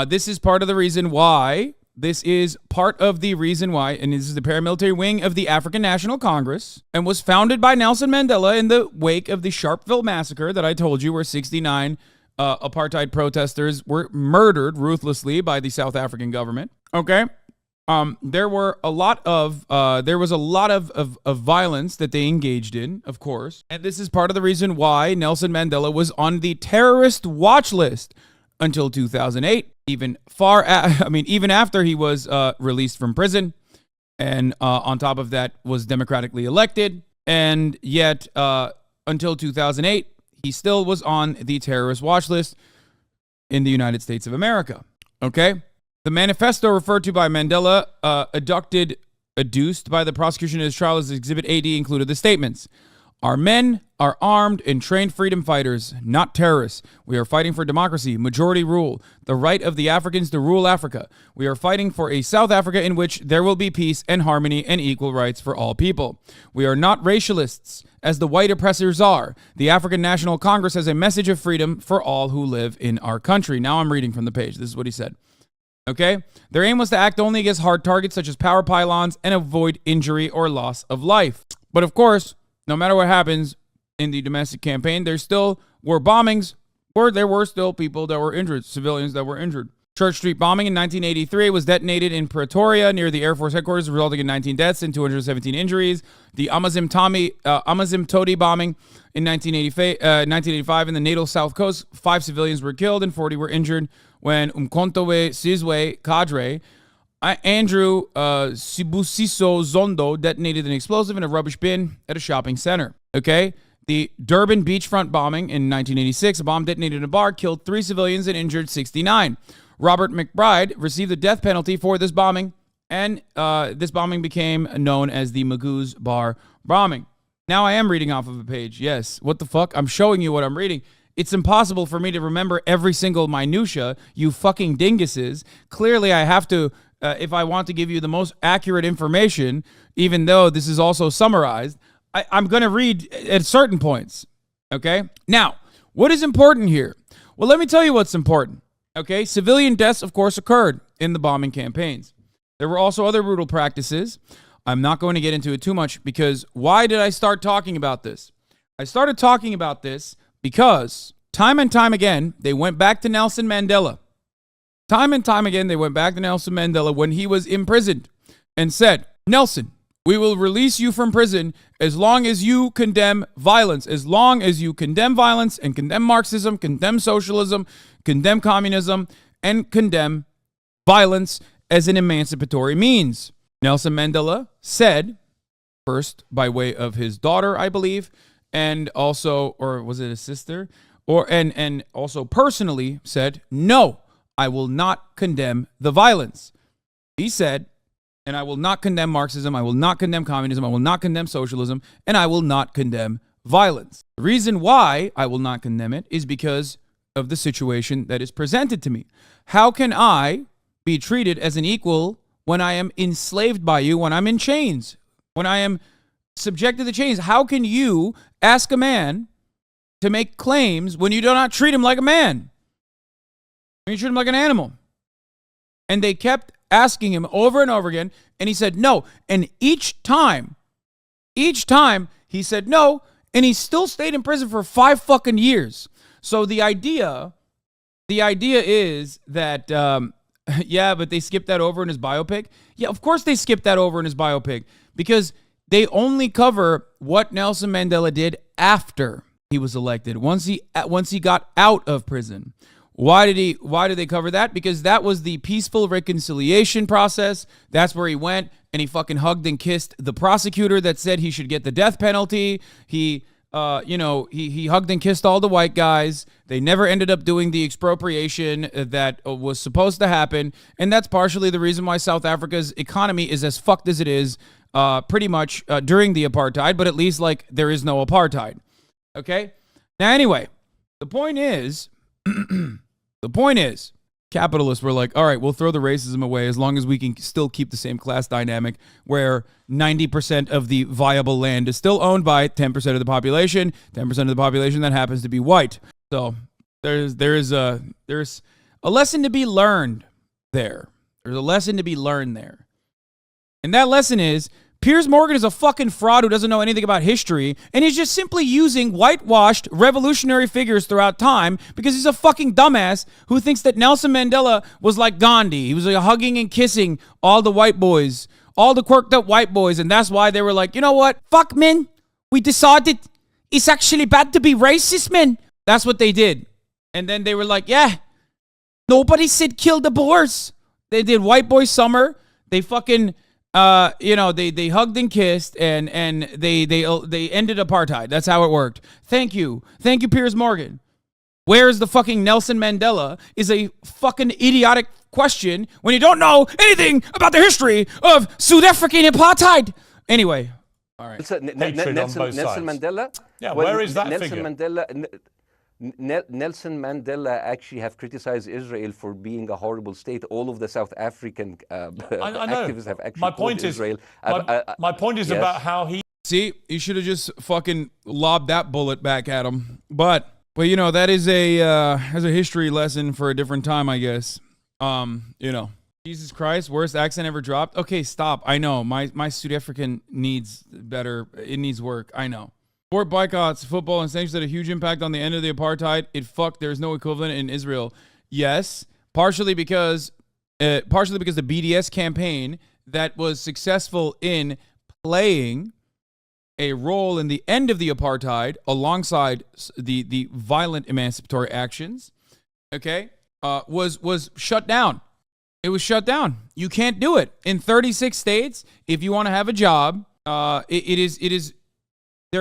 This is part of the reason why, and this is the paramilitary wing of the African National Congress, and was founded by Nelson Mandela in the wake of the Sharpeville massacre that I told you, where 69 apartheid protesters were murdered ruthlessly by the South African government. Okay? There was a lot of violence that they engaged in, of course. And this is part of the reason why Nelson Mandela was on the terrorist watch list until 2008, even after he was released from prison, and on top of that was democratically elected. And yet, until 2008, he still was on the terrorist watch list in the United States of America. Okay? The manifesto referred to by Mandela, adduced by the prosecution in his trial as Exhibit AD, included the statements: "Our men are armed and trained freedom fighters, not terrorists. We are fighting for democracy, majority rule, the right of the Africans to rule Africa. We are fighting for a South Africa in which there will be peace and harmony and equal rights for all people. We are not racialists, as the white oppressors are. The African National Congress has a message of freedom for all who live in our country." Now I'm reading from the page. This is what he said. Okay? Their aim was to act only against hard targets such as power pylons and avoid injury or loss of life. But of course, no matter what happens in the domestic campaign, there still were bombings where there were still people that were injured, civilians that were injured. Church Street bombing in 1983 was detonated in Pretoria near the Air Force headquarters, resulting in 19 deaths and 217 injuries. The Amazim Toti bombing in 1985 in the natal South Coast, 5 civilians were killed and 40 were injured when Umkhonto Sizwe cadre Andrew Sibusiso Zondo detonated an explosive in a rubbish bin at a shopping center. Okay? The Durban beachfront bombing in 1986, a bomb detonated in a bar, killed 3 civilians and injured 69. Robert McBride received the death penalty for this bombing, and this bombing became known as the Magoo's Bar bombing. Now I am reading off of a page. Yes. What the fuck? I'm showing you what I'm reading. It's impossible for me to remember every single minutia, you fucking dinguses. Clearly, I have to, if I want to give you the most accurate information, even though this is also summarized, I'm going to read at certain points. Okay? Now, what is important here? Well, let me tell you what's important. Okay? Civilian deaths, of course, occurred in the bombing campaigns. There were also other brutal practices. I'm not going to get into it too much because why did I start talking about this? I started talking about this because time and time again, they went back to Nelson Mandela. Time and time again, they went back to Nelson Mandela when he was imprisoned and said, "Nelson, we will release you from prison as long as you condemn violence, as long as you condemn violence and condemn Marxism, condemn socialism, condemn communism, and condemn violence as an emancipatory means." Nelson Mandela said, first by way of his daughter, I believe, and also, or was it a sister? And also personally said, "No, I will not condemn the violence." He said, "And I will not condemn Marxism, I will not condemn communism, I will not condemn socialism, and I will not condemn violence." The reason why I will not condemn it is because of the situation that is presented to me. How can I be treated as an equal when I am enslaved by you, when I'm in chains, when I am subjected to chains? How can you ask a man to make claims when you do not treat him like a man? When you treat him like an animal? And they kept asking him over and over again, and he said no. And each time he said no, and he still stayed in prison for 5 fucking years. So the idea is that, yeah, but they skipped that over in his biopic. Yeah, of course they skipped that over in his biopic because they only cover what Nelson Mandela did after he was elected, once he got out of prison. Why did they cover that? Because that was the peaceful reconciliation process. That's where he went and he fucking hugged and kissed the prosecutor that said he should get the death penalty. He hugged and kissed all the white guys. They never ended up doing the expropriation that was supposed to happen. And that's partially the reason why South Africa's economy is as fucked as it is, pretty much during the apartheid, but at least like there is no apartheid. Okay? Now, anyway, the point is, capitalists were like, all right, we'll throw the racism away as long as we can still keep the same class dynamic where 90% of the viable land is still owned by 10% of the population, 10% of the population that happens to be white. So there's a lesson to be learned there. There's a lesson to be learned there. And that lesson is Piers Morgan is a fucking fraud who doesn't know anything about history, and he's just simply using whitewashed revolutionary figures throughout time because he's a fucking dumbass who thinks that Nelson Mandela was like Gandhi. He was like hugging and kissing all the white boys, all the quirked up white boys, and that's why they were like, you know what? Fuck, man. We decided it's actually bad to be racist, man. That's what they did. And then they were like, yeah, nobody said kill the Boers. They did White Boy Summer. They fucking they hugged and kissed and they ended apartheid. That's how it worked. Thank you, Piers Morgan. Where is the fucking Nelson Mandela is a fucking idiotic question when you don't know anything about the history of South African apartheid. Anyway, all right. Nelson Mandela. Yeah, where is that Nelson figure? Nelson Mandela actually have criticized Israel for being a horrible state. All of the South African activists have actually called Israel. My point is yes. about how he. See, you should have just fucking lobbed that bullet back at him. But that is a history lesson for a different time, I guess. Jesus Christ, worst accent ever dropped. Okay, stop. I know my South African needs better. It needs work. I know. Sport boycotts, football, and sanctions had a huge impact on the end of the apartheid. There's no equivalent in Israel. Yes, partially because the BDS campaign that was successful in playing a role in the end of the apartheid alongside the violent emancipatory actions, okay, was shut down. It was shut down. You can't do it. In 36 states, if you want to have a job, there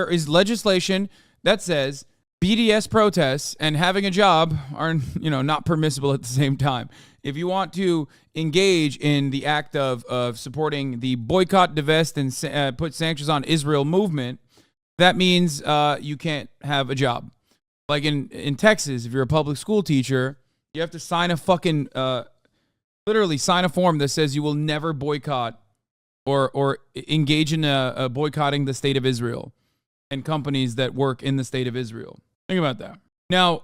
is legislation that says BDS protests and having a job are, not permissible at the same time. If you want to engage in the act of supporting the boycott, divest, and put sanctions on Israel movement, that means you can't have a job. Like in Texas, if you're a public school teacher, you have to sign a fucking, literally sign a form that says you will never boycott or engage in boycotting the state of Israel and companies that work in the state of Israel. Think about that. Now,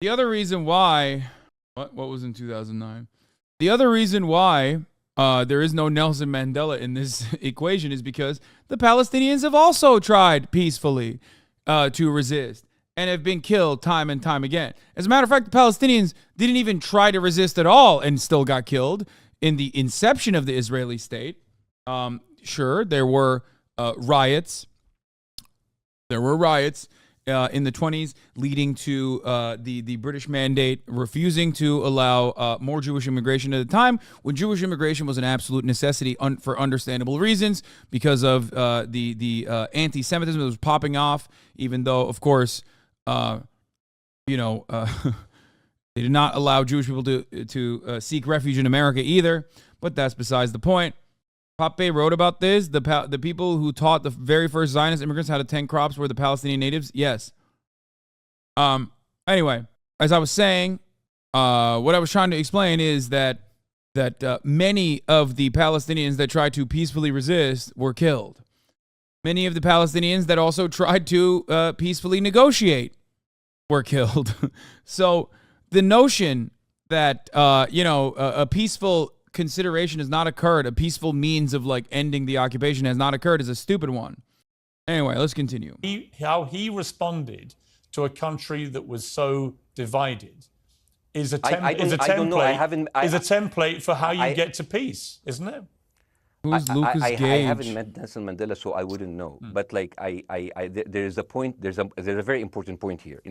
the other reason why, what was in 2009? The other reason why there is no Nelson Mandela in this equation is because the Palestinians have also tried peacefully to resist and have been killed time and time again. As a matter of fact, the Palestinians didn't even try to resist at all and still got killed in the inception of the Israeli state. Sure, there were riots. There were riots in the 20s leading to the British mandate refusing to allow more Jewish immigration at a time when Jewish immigration was an absolute necessity for understandable reasons because of the anti-Semitism that was popping off, even though, of course, they did not allow Jewish people to seek refuge in America either, but that's besides the point. Pape wrote about this. The people who taught the very first Zionist immigrants how to tend crops were the Palestinian natives. Yes. Anyway, as I was saying, what I was trying to explain is that many of the Palestinians that tried to peacefully resist were killed. Many of the Palestinians that also tried to peacefully negotiate were killed. So the notion that a peaceful consideration has not occurred, a peaceful means of ending the occupation has not occurred, is a stupid one. Anyway, let's continue. How he responded to a country that was so divided is a template for how you get to peace, isn't it? Who's Lucas Gage? I haven't met Nelson Mandela, so I wouldn't know. But there is a point. There's a very important point here.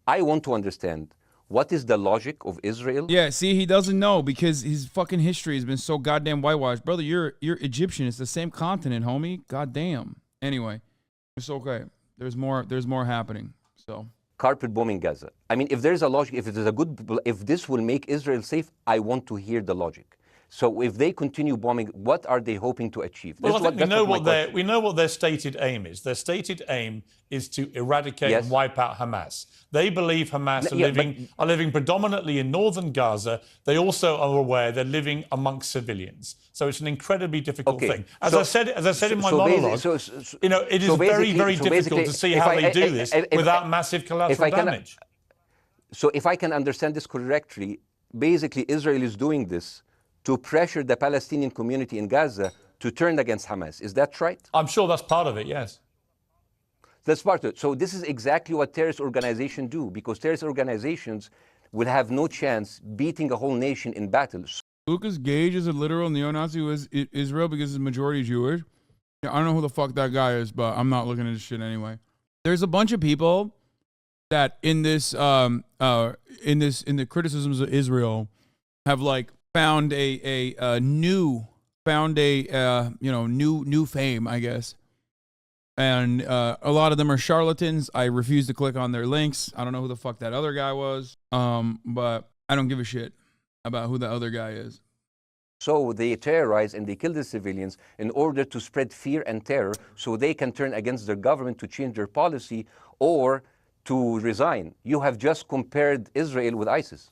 I want to understand. What is the logic of Israel? Yeah, see, he doesn't know because his fucking history has been so goddamn whitewashed. Brother, you're Egyptian. It's the same continent, homie. Goddamn. Anyway, it's okay. There's more happening. So carpet bombing Gaza. I mean, if there's a logic, if this will make Israel safe, I want to hear the logic. So if they continue bombing, what are they hoping to achieve? Well, I think we know what their stated aim is. Their stated aim is to eradicate and wipe out Hamas. They believe Hamas are living predominantly in northern Gaza. They also are aware they're living amongst civilians. So it's an incredibly difficult thing. As I said in my monologue, it is very, very difficult to see how they do this without massive collateral damage. So if I can understand this correctly, basically Israel is doing this to pressure the Palestinian community in Gaza to turn against Hamas. Is that right? I'm sure that's part of it, yes. That's part of it. So this is exactly what terrorist organizations do, because terrorist organizations will have no chance beating a whole nation in battle. Lucas Gage is a literal neo-Nazi who is Israel because it's majority Jewish. Yeah, I don't know who the fuck that guy is, but I'm not looking at this shit anyway. There's a bunch of people that in the criticisms of Israel have found a new found a new fame, I guess. And a lot of them are charlatans. I refuse to click on their links. I don't know who the fuck that other guy was. But I don't give a shit about who the other guy is. So they terrorize and they kill the civilians in order to spread fear and terror so they can turn against their government to change their policy or to resign. You have just compared Israel with ISIS.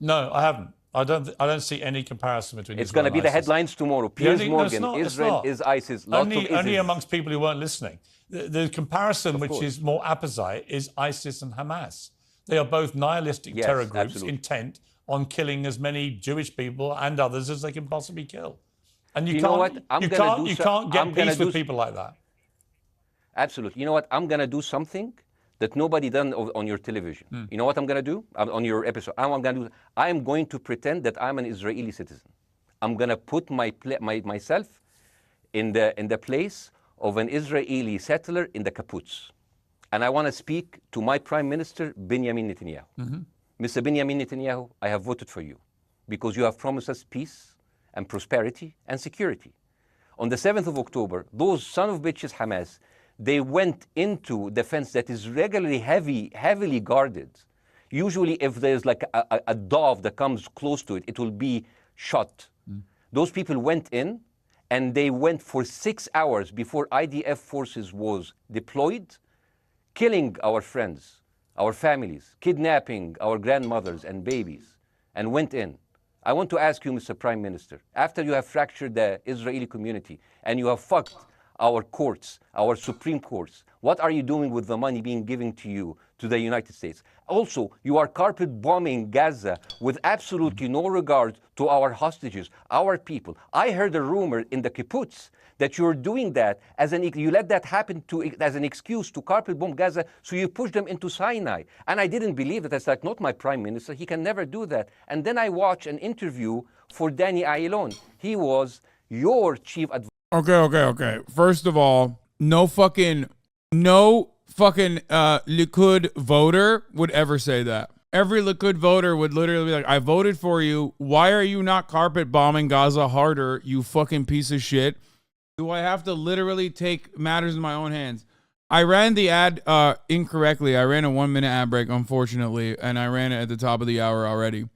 No, I haven't. I don't see any comparison between It's Israel going to be the headlines tomorrow. Piers Morgan, Israel is ISIS. Only amongst people who weren't listening. The comparison, which is more apposite, is ISIS and Hamas. They are both nihilistic terror groups intent on killing as many Jewish people and others as they can possibly kill. And you can't get peace with people like that. Absolutely. You know what? I'm going to do something that nobody done on your television. You know what I'm going to do on your episode? I'm going to pretend that I'm an Israeli citizen. I'm going to put myself in the place of an Israeli settler in the kibbutz. And I want to speak to my Prime Minister, Benjamin Netanyahu. Mr. Benjamin Netanyahu, I have voted for you because you have promised us peace and prosperity and security. On the 7th of October, those son of bitches Hamas, they went into the fence that is regularly heavily guarded. Usually if there's like a dove that comes close to it, it will be shot. Those people went in and they went for 6 hours before IDF forces was deployed, killing our friends, our families, kidnapping our grandmothers and babies, and went in. I want to ask you, Mr. Prime Minister, after you have fractured the Israeli community and you have fucked our courts, our Supreme Courts, what are you doing with the money being given to you, to the United States? Also, you are carpet bombing Gaza with absolutely no regard to our hostages, our people. I heard a rumor in the kibbutz that you're doing that you let that happen as an excuse to carpet bomb Gaza, so you push them into Sinai. And I didn't believe it. That's like, not my prime minister. He can never do that. And then I watched an interview for Danny Ayalon. He was your chief advisor. Okay. First of all, no fucking Likud voter would ever say that. Every Likud voter would literally be like, I voted for you. Why are you not carpet bombing Gaza harder, you fucking piece of shit? Do I have to literally take matters in my own hands? I ran the ad incorrectly. I ran a 1-minute ad break, unfortunately, and I ran it at the top of the hour already.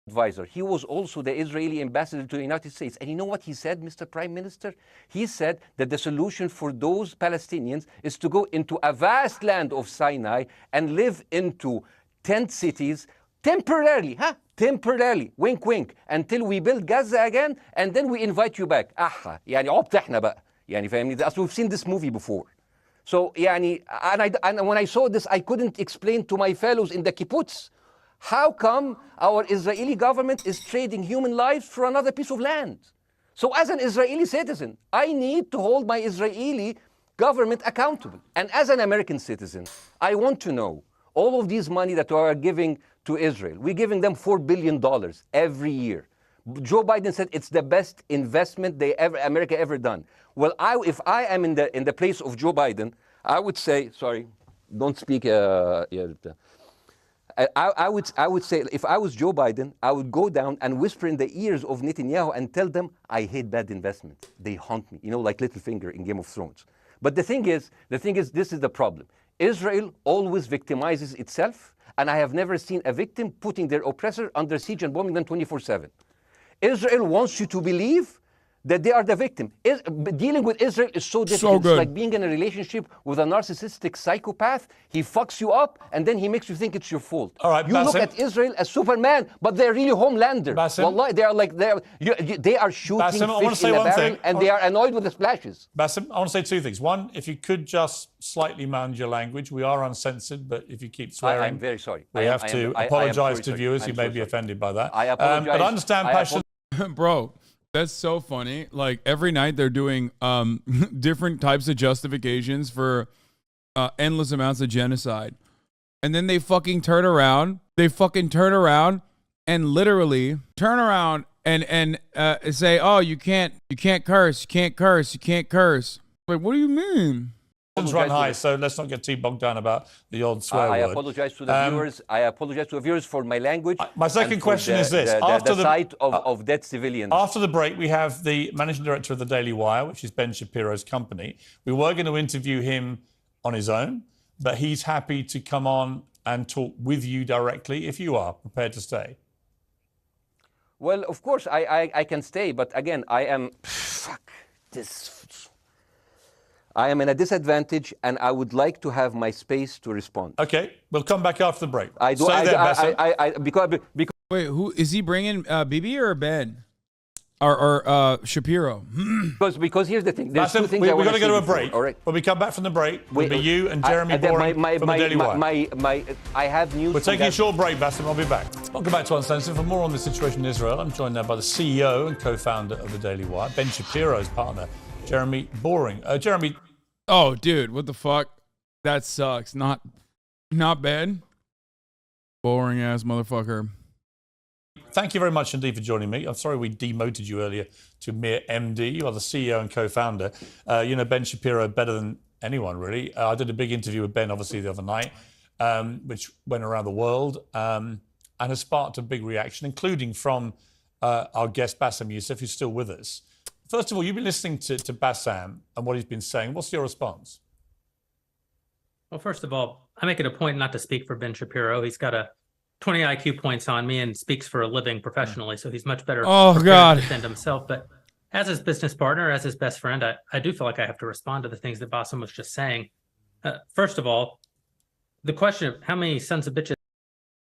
Advisor. He was also the Israeli ambassador to the United States. And you know what he said, Mr. Prime Minister? He said that the solution for those Palestinians is to go into a vast land of Sinai and live into tent cities temporarily, temporarily, wink wink, until we build Gaza again, and then we invite you back. يعني عبط احنا بقى. يعني فاهمني؟ We've seen this movie before. So يعني, and when I saw this, I couldn't explain to my fellows in the kibbutz, how come our Israeli government is trading human lives for another piece of land? So as an Israeli citizen, I need to hold my Israeli government accountable. And as an American citizen, I want to know all of these money that we are giving to Israel. We're giving them $4 billion every year. Joe Biden said it's the best investment America ever done. Well, if I am in the place of Joe Biden, I would say, sorry, don't speak. I would say, if I was Joe Biden, I would go down and whisper in the ears of Netanyahu and tell them, I hate bad investment. They haunt me, like Littlefinger in Game of Thrones. But the thing is, this is the problem. Israel always victimizes itself, and I have never seen a victim putting their oppressor under siege and bombing them 24/7. Israel wants you to believe that they are the victim. Dealing with Israel is so difficult. It's like being in a relationship with a narcissistic psychopath. He fucks you up, and then he makes you think it's your fault. All right, you look at Israel as Superman, but they're really Homelander. Wallahi, they are shooting Bassem, fish in a barrel, and they are annoyed with the splashes. Bassem, I want to say two things. One, if you could just slightly manage your language. We are uncensored, but if you keep swearing, I'm very sorry. We have to apologize to viewers who may be offended by that. I apologize. But I understand passion. Bro, that's so funny. Like every night they're doing different types of justifications for endless amounts of genocide. And then they fucking turn around. And literally turn around and say, "Oh, you can't curse. Wait, what do you mean?" Run high, so let's not get too bogged down about the old swear I word. apologize to the viewers. I apologize to the viewers for my language. My second question is this. After the sight of dead civilians. After the break, we have the managing director of the Daily Wire, which is Ben Shapiro's company. We were going to interview him on his own, but he's happy to come on and talk with you directly if you are prepared to stay. Well, of course, I can stay, but again, I am... Fuck this... I am in a disadvantage, and I would like to have my space to respond. Okay, we'll come back after the break. I do. Because wait, who is he bringing? Bibi or Ben, or Shapiro? because here's the thing. There's two things we've got to go to a break. All right. When we come back from the break, it'll be you and Jeremy Boring from the Daily Wire. I have news. We're taking a short break, Bassem. I'll be back. Welcome back to Uncensored. For more on the situation in Israel, I'm joined now by the CEO and co-founder of the Daily Wire, Ben Shapiro's partner, Jeremy Boring. Jeremy. Oh, dude, what the fuck? That sucks. Not Ben. Boring ass motherfucker. Thank you very much indeed for joining me. I'm sorry we demoted you earlier to mere MD. You are the CEO and co-founder. You know Ben Shapiro better than anyone, really. I did a big interview with Ben, obviously, the other night, which went around the world and has sparked a big reaction, including from our guest, Bassem Youssef, who's still with us. First of all, you've been listening to Bassem and what he's been saying. What's your response? Well, first of all, I make it a point not to speak for Ben Shapiro. He's got a 20 IQ points on me and speaks for a living professionally, so he's much better to defend himself. But as his business partner, as his best friend, I do feel like I have to respond to the things that Bassem was just saying. First of all, the question of how many sons of bitches.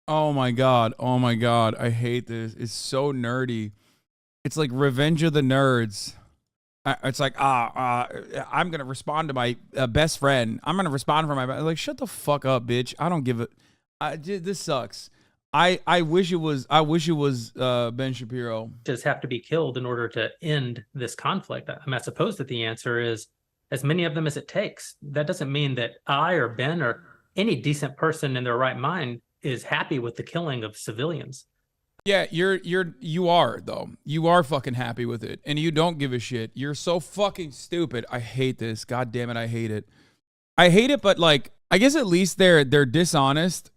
Oh my God. I hate this. It's so nerdy. It's like Revenge of the Nerds. It's like, I'm going to respond to my best friend. I'm going to respond for my... Like, shut the fuck up, bitch. I don't give a... this sucks. I wish it was Ben Shapiro. Just have to be killed in order to end this conflict. I suppose that the answer is as many of them as it takes. That doesn't mean that I or Ben or any decent person in their right mind is happy with the killing of civilians. Yeah, you are though. You are fucking happy with it, and you don't give a shit. You're so fucking stupid. I hate this. God damn it, I hate it. I hate it, but like, I guess at least they're dishonest.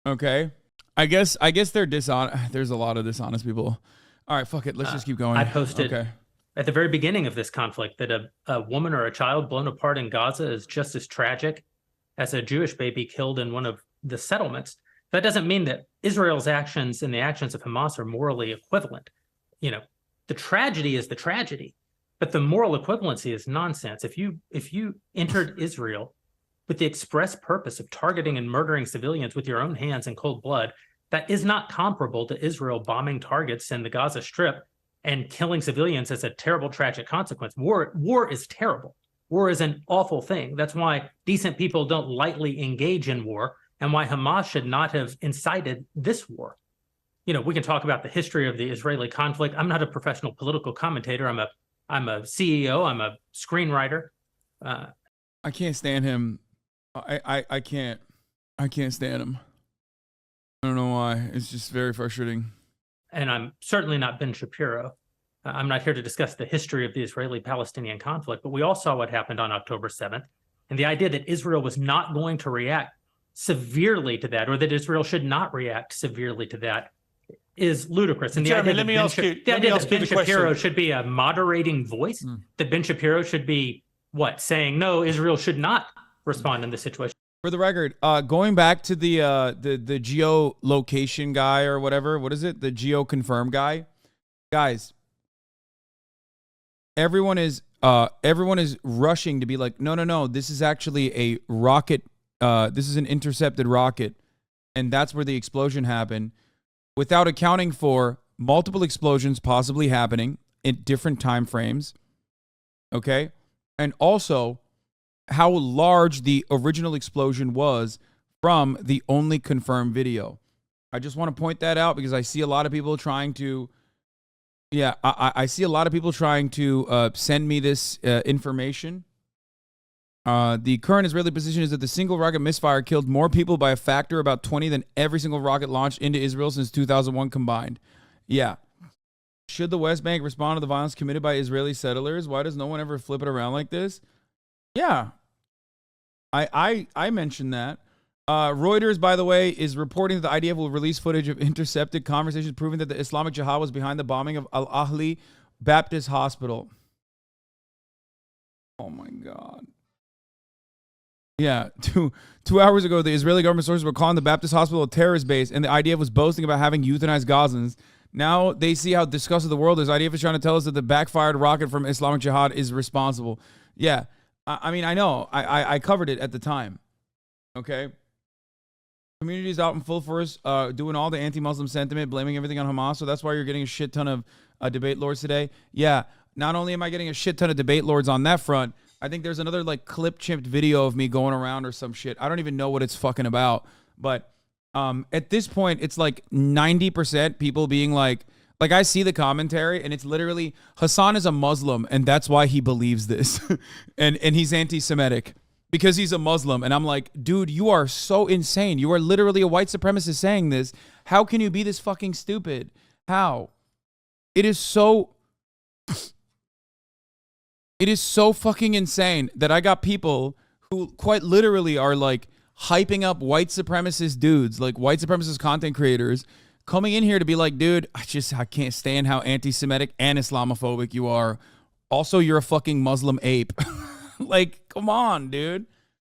Okay, I guess they're dishonest. There's a lot of dishonest people. All right, fuck it. Let's just keep going. I posted at the very beginning of this conflict that a woman or a child blown apart in Gaza is just as tragic as a Jewish baby killed in one of the settlements. That doesn't mean that Israel's actions and the actions of Hamas are morally equivalent. You know, the tragedy is the tragedy, but the moral equivalency is nonsense. If you entered Israel with the express purpose of targeting and murdering civilians with your own hands in cold blood, that is not comparable to Israel bombing targets in the Gaza Strip and killing civilians as a terrible, tragic consequence. War is terrible. War is an awful thing. That's why decent people don't lightly engage in war, and why Hamas should not have incited this war. You know, we can talk about the history of the Israeli conflict. I'm not a professional political commentator. I'm a CEO. I'm a screenwriter. I can't stand him. I can't stand him. I don't know why. It's just very frustrating. And I'm certainly not Ben Shapiro. I'm not here to discuss the history of the Israeli-Palestinian conflict, but we all saw what happened on October 7th. And the idea that Israel was not going to react severely to that, or that Israel should not react severely to that, is ludicrous. And Jeremy, let me ask you the idea that Ben Shapiro should be a moderating voice, that Ben Shapiro should be saying no, Israel should not respond in this situation. For the record, going back to the geolocation guy or whatever, what is it? The geo-confirm guy, guys. Everyone is rushing to be like, no. This is actually a rocket. This is an intercepted rocket, and that's where the explosion happened, without accounting for multiple explosions possibly happening in different time frames. Okay, and also how large the original explosion was from the only confirmed video. I just want to point that out because I see a lot of people trying to. Yeah, I see a lot of people trying to send me this information. The current Israeli position is that the single rocket misfire killed more people by a factor about 20 than every single rocket launched into Israel since 2001 combined. Yeah. Should the West Bank respond to the violence committed by Israeli settlers? Why does no one ever flip it around like this? Yeah. I mentioned that. Reuters, by the way, is reporting that the IDF will release footage of intercepted conversations proving that the Islamic Jihad was behind the bombing of Al-Ahli Baptist Hospital. Oh my God. Yeah, two hours ago, the Israeli government sources were calling the Baptist hospital a terrorist base, and the IDF was boasting about having euthanized Gazans. Now they see how disgusted the world is. IDF is trying to tell us that the backfired rocket from Islamic Jihad is responsible. Yeah, I mean, I know. I covered it at the time. Okay? Communities out in full force doing all the anti-Muslim sentiment, blaming everything on Hamas, so that's why you're getting a shit ton of debate lords today. Yeah, not only am I getting a shit ton of debate lords on that front, I think there's another like clip chimped video of me going around or some shit. I don't even know what it's fucking about. But at this point, it's like 90% people being like I see the commentary and it's literally Hasan is a Muslim and that's why he believes this. and he's anti-Semitic because he's a Muslim. And I'm like, dude, you are so insane. You are literally a white supremacist saying this. How can you be this fucking stupid? How? It is so fucking insane that I got people who quite literally are like hyping up white supremacist dudes, like white supremacist content creators, coming in here to be like, dude, I can't stand how anti-Semitic and Islamophobic you are. Also, you're a fucking Muslim ape. Like, come on, dude.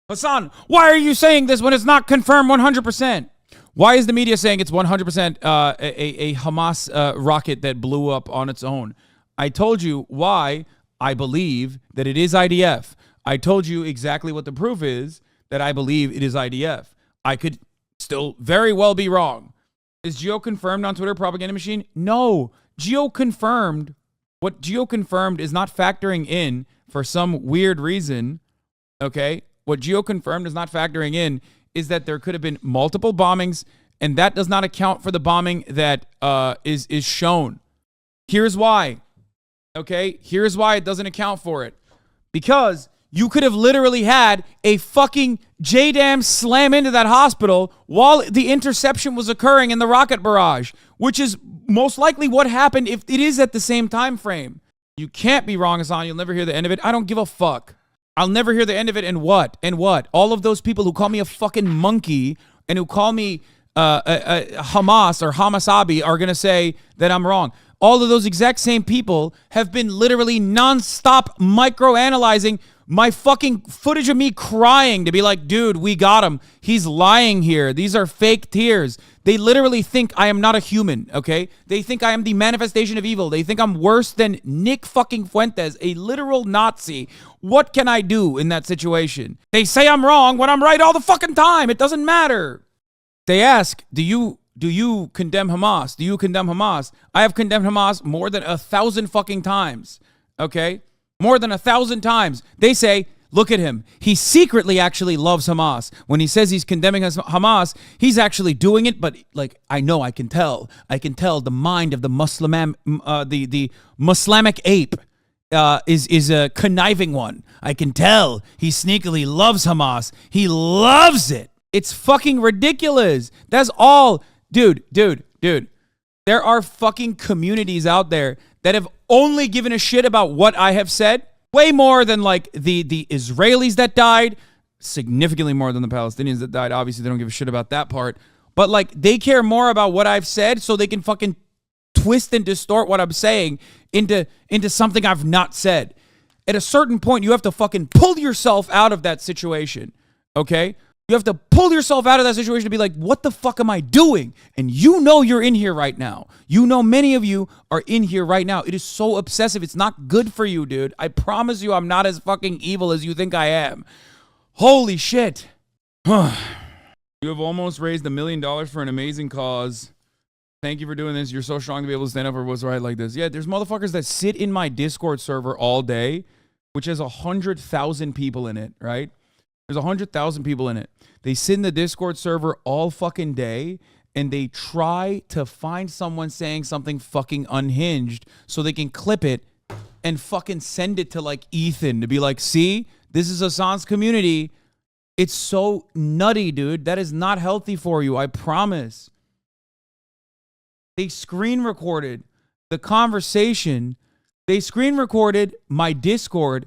Hasan, why are you saying this when it's not confirmed 100%? Why is the media saying it's 100% a Hamas rocket that blew up on its own? I told you why I believe that it is IDF. I told you exactly what the proof is that I believe it is IDF. I could still very well be wrong. Is Geo confirmed on Twitter propaganda machine? No. Geo confirmed. What Geo confirmed is not factoring in for some weird reason. Okay? What Geo confirmed is not factoring in is that there could have been multiple bombings, and that does not account for the bombing that is shown. Here's why. Okay, here's why it doesn't account for it. Because you could have literally had a fucking JDAM slam into that hospital while the interception was occurring in the rocket barrage, which is most likely what happened if it is at the same time frame. You can't be wrong, Hasan. You'll never hear the end of it. I don't give a fuck. I'll never hear the end of it. And what? And what? All of those people who call me a fucking monkey and who call me Hamas or Hamasabi are going to say that I'm wrong. All of those exact same people have been literally nonstop microanalyzing my fucking footage of me crying to be like, dude, we got him. He's lying here. These are fake tears. They literally think I am not a human, okay? They think I am the manifestation of evil. They think I'm worse than Nick fucking Fuentes, a literal Nazi. What can I do in that situation? They say I'm wrong when I'm right all the fucking time. It doesn't matter. They ask, do you condemn Hamas? Do you condemn Hamas? I have condemned Hamas more than 1,000 fucking times, okay? More than 1,000 times. They say, look at him. He secretly actually loves Hamas. When he says he's condemning Hamas, he's actually doing it, but like, I know, I can tell. I can tell the mind of the the Muslimic ape is a conniving one. I can tell he sneakily loves Hamas. He loves it. It's fucking ridiculous. That's all. Dude. There are fucking communities out there that have only given a shit about what I have said. Way more than like the Israelis that died. Significantly more than the Palestinians that died. Obviously, they don't give a shit about that part. But like, they care more about what I've said so they can fucking twist and distort what I'm saying into something I've not said. At a certain point, you have to fucking pull yourself out of that situation. Okay? You have to pull yourself out of that situation to be like, what the fuck am I doing? And you know you're in here right now. You know many of you are in here right now. It is so obsessive. It's not good for you, dude. I promise you I'm not as fucking evil as you think I am. Holy shit. You have almost raised $1 million for an amazing cause. Thank you for doing this. You're so strong to be able to stand up for what's right like this. Yeah, there's motherfuckers that sit in my Discord server all day, which has 100,000 people in it, right? There's 100,000 people in it. They sit in the Discord server all fucking day and they try to find someone saying something fucking unhinged so they can clip it and fucking send it to like Ethan to be like, see, this is Hasan's community. It's so nutty, dude. That is not healthy for you. I promise. They screen recorded the conversation. They screen recorded my Discord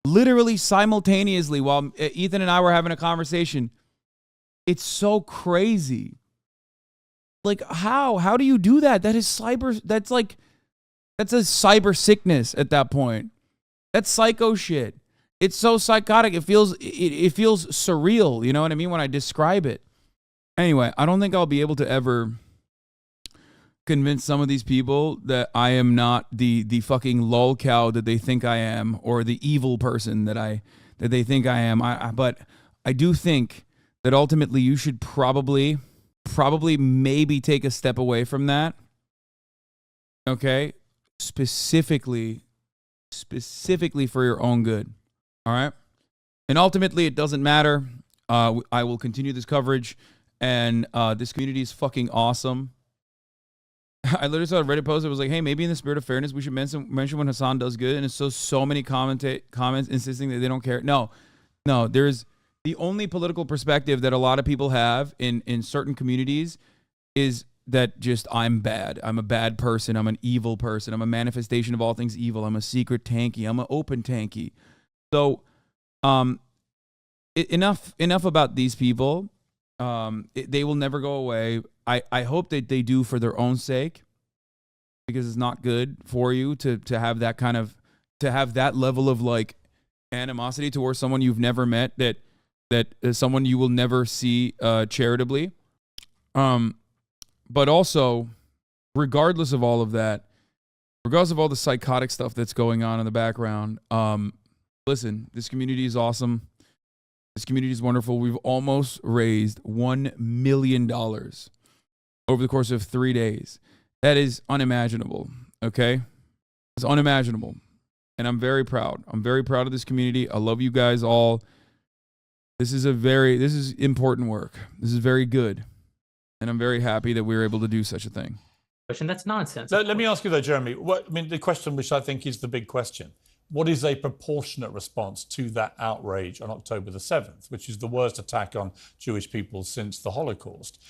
literally simultaneously while Ethan and I were having a conversation. It's so crazy. Like, how do you do that? That is cyber. That's a cyber sickness at that point. That's psycho shit. It's so psychotic. It feels surreal. You know what I mean when I describe it. Anyway, I don't think I'll be able to ever convince some of these people that I am not the fucking lolcow that they think I am, or the evil person that they think I am. But I do think that ultimately you should probably maybe take a step away from that. Okay? Specifically for your own good. All right? And ultimately it doesn't matter. I will continue this coverage, and this community is fucking awesome. I literally saw a Reddit post that was like, hey, maybe in the spirit of fairness, we should mention when Hasan does good. And it's so many comments insisting that they don't care. No, there's the only political perspective that a lot of people have in certain communities is that just I'm bad. I'm a bad person. I'm an evil person. I'm a manifestation of all things evil. I'm a secret tanky. I'm an open tanky. So enough about these people. They will never go away. I hope that they do for their own sake, because it's not good for you to have that kind of, to have that level of like animosity towards someone you've never met, that is someone you will never see charitably. But also, regardless of all of that, regardless of all the psychotic stuff that's going on in the background, listen, this community is awesome. This community is wonderful. We've almost raised $1 million over the course of 3 days. That is unimaginable, okay? It's unimaginable. And I'm very proud. I'm very proud of this community. I love you guys all. This is important work. This is very good. And I'm very happy that we were able to do such a thing. And that's nonsense. Let me ask you though, Jeremy, the question which I think is the big question. What is a proportionate response to that outrage on October the 7th, which is the worst attack on Jewish people since the Holocaust?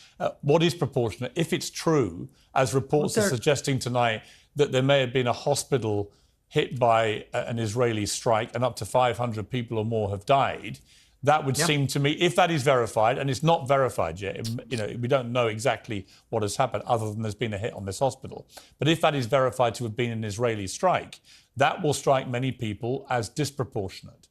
What is proportionate? If it's true, as reports are suggesting tonight, that there may have been a hospital hit by an Israeli strike and up to 500 people or more have died, that would seem to me, if that is verified, and it's not verified yet, we don't know exactly what has happened other than there's been a hit on this hospital. But if that is verified to have been an Israeli strike, that will strike many people as disproportionate.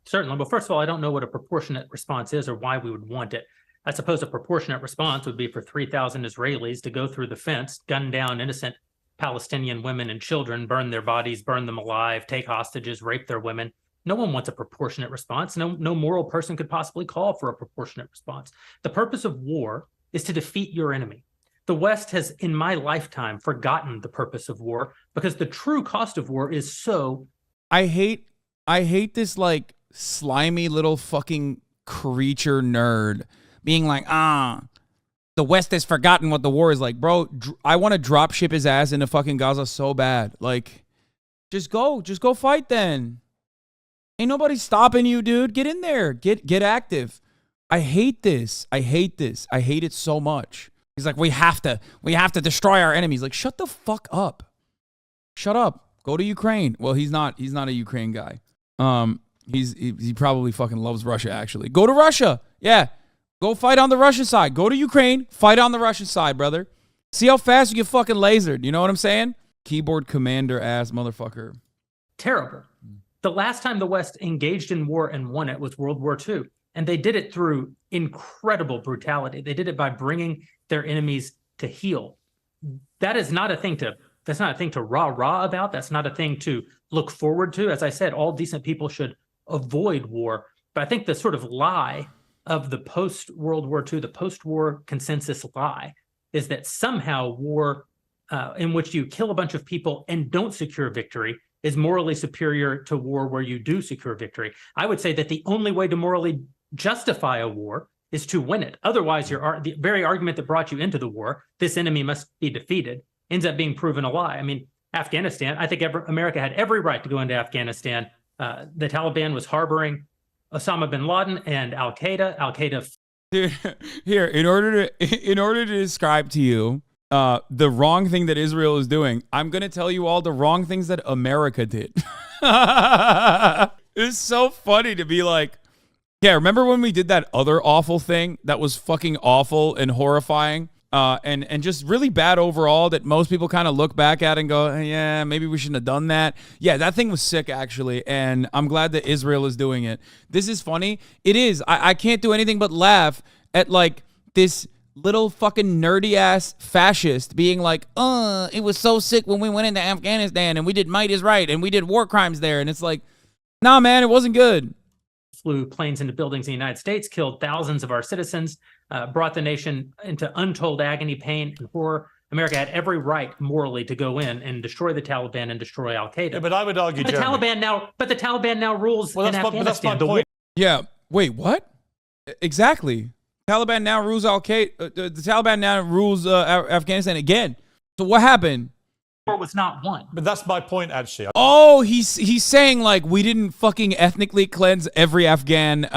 Certainly. Well, first of all, I don't know what a proportionate response is or why we would want it. I suppose a proportionate response would be for 3,000 Israelis to go through the fence, gun down innocent Palestinian women and children, burn their bodies, burn them alive, take hostages, rape their women. No one wants a proportionate response. No moral person could possibly call for a proportionate response. The purpose of war is to defeat your enemy. The West has, in my lifetime, forgotten the purpose of war because the true cost of war is so... I hate this like slimy little fucking creature nerd being like, the West has forgotten what the war is like. Bro, I want to drop ship his ass into fucking Gaza so bad. Like, just go fight then. Ain't nobody stopping you, dude. Get in there. Get active. I hate this. I hate it so much. He's like, we have to destroy our enemies. Like, shut the fuck up. Shut up. Go to Ukraine. Well, he's not a Ukraine guy. He probably fucking loves Russia, actually. Go to Russia. Yeah. Go fight on the Russian side. Go to Ukraine. Fight on the Russian side, brother. See how fast you get fucking lasered. You know what I'm saying? Keyboard commander ass motherfucker. Terrible. The last time the West engaged in war and won it was World War II. And they did it through incredible brutality. They did it by bringing their enemies to heel. That's not a thing to rah-rah about. That's not a thing to look forward to. As I said, all decent people should avoid war. But I think the sort of lie of the post-World War II, the post-war consensus lie, is that somehow war in which you kill a bunch of people and don't secure victory is morally superior to war where you do secure victory. I would say that the only way to morally justify a war is to win it. Otherwise, the very argument that brought you into the war, this enemy must be defeated, ends up being proven a lie. I mean, Afghanistan, I think America had every right to go into Afghanistan. The Taliban was harboring Osama bin Laden and Al-Qaeda. Dude, here, in order to describe to you the wrong thing that Israel is doing, I'm going to tell you all the wrong things that America did. It's so funny to be like, yeah, remember when we did that other awful thing that was fucking awful and horrifying and just really bad overall that most people kind of look back at and go, yeah, maybe we shouldn't have done that. Yeah, that thing was sick, actually, and I'm glad that Israel is doing it. This is funny. It is. I can't do anything but laugh at, like, this little fucking nerdy-ass fascist being like, it was so sick when we went into Afghanistan and we did might is right and we did war crimes there. And it's like, nah, man, it wasn't good. Flew planes into buildings in the United States, killed thousands of our citizens, brought the nation into untold agony, pain, and horror. America had every right morally to go in and destroy the Taliban and destroy Al-Qaeda. Yeah, but I would argue, the Taliban now rules in Afghanistan. That's my point. Yeah. Wait, what? Exactly. Taliban now rules Al-Qaeda. The Taliban now rules Afghanistan again. So what happened? War was not won. But that's my point, actually. Oh, he's saying like we didn't fucking ethnically cleanse every Afghan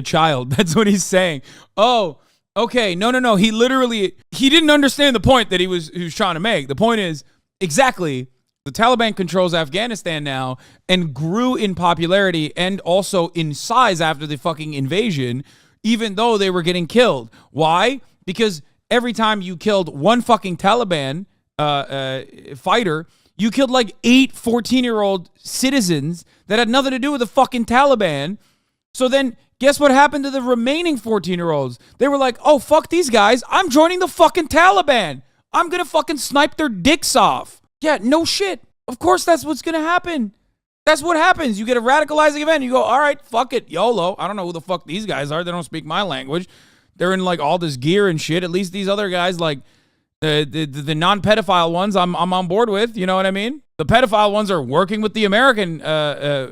child. That's what he's saying. Oh, okay. No. He didn't understand the point that he was trying to make. The point is exactly the Taliban controls Afghanistan now and grew in popularity and also in size after the fucking invasion, even though they were getting killed. Why? Because every time you killed one fucking Taliban fighter, you killed like 8 14-year-old citizens that had nothing to do with the fucking Taliban. So then guess what happened to the remaining 14-year-olds? They were like, oh, fuck these guys. I'm joining the fucking Taliban. I'm going to fucking snipe their dicks off. Yeah, no shit. Of course that's what's going to happen. That's what happens. You get a radicalizing event. You go, all right, fuck it, YOLO. I don't know who the fuck these guys are. They don't speak my language. They're in like all this gear and shit. At least these other guys, like the non-pedophile ones, I'm on board with. You know what I mean? The pedophile ones are working with the American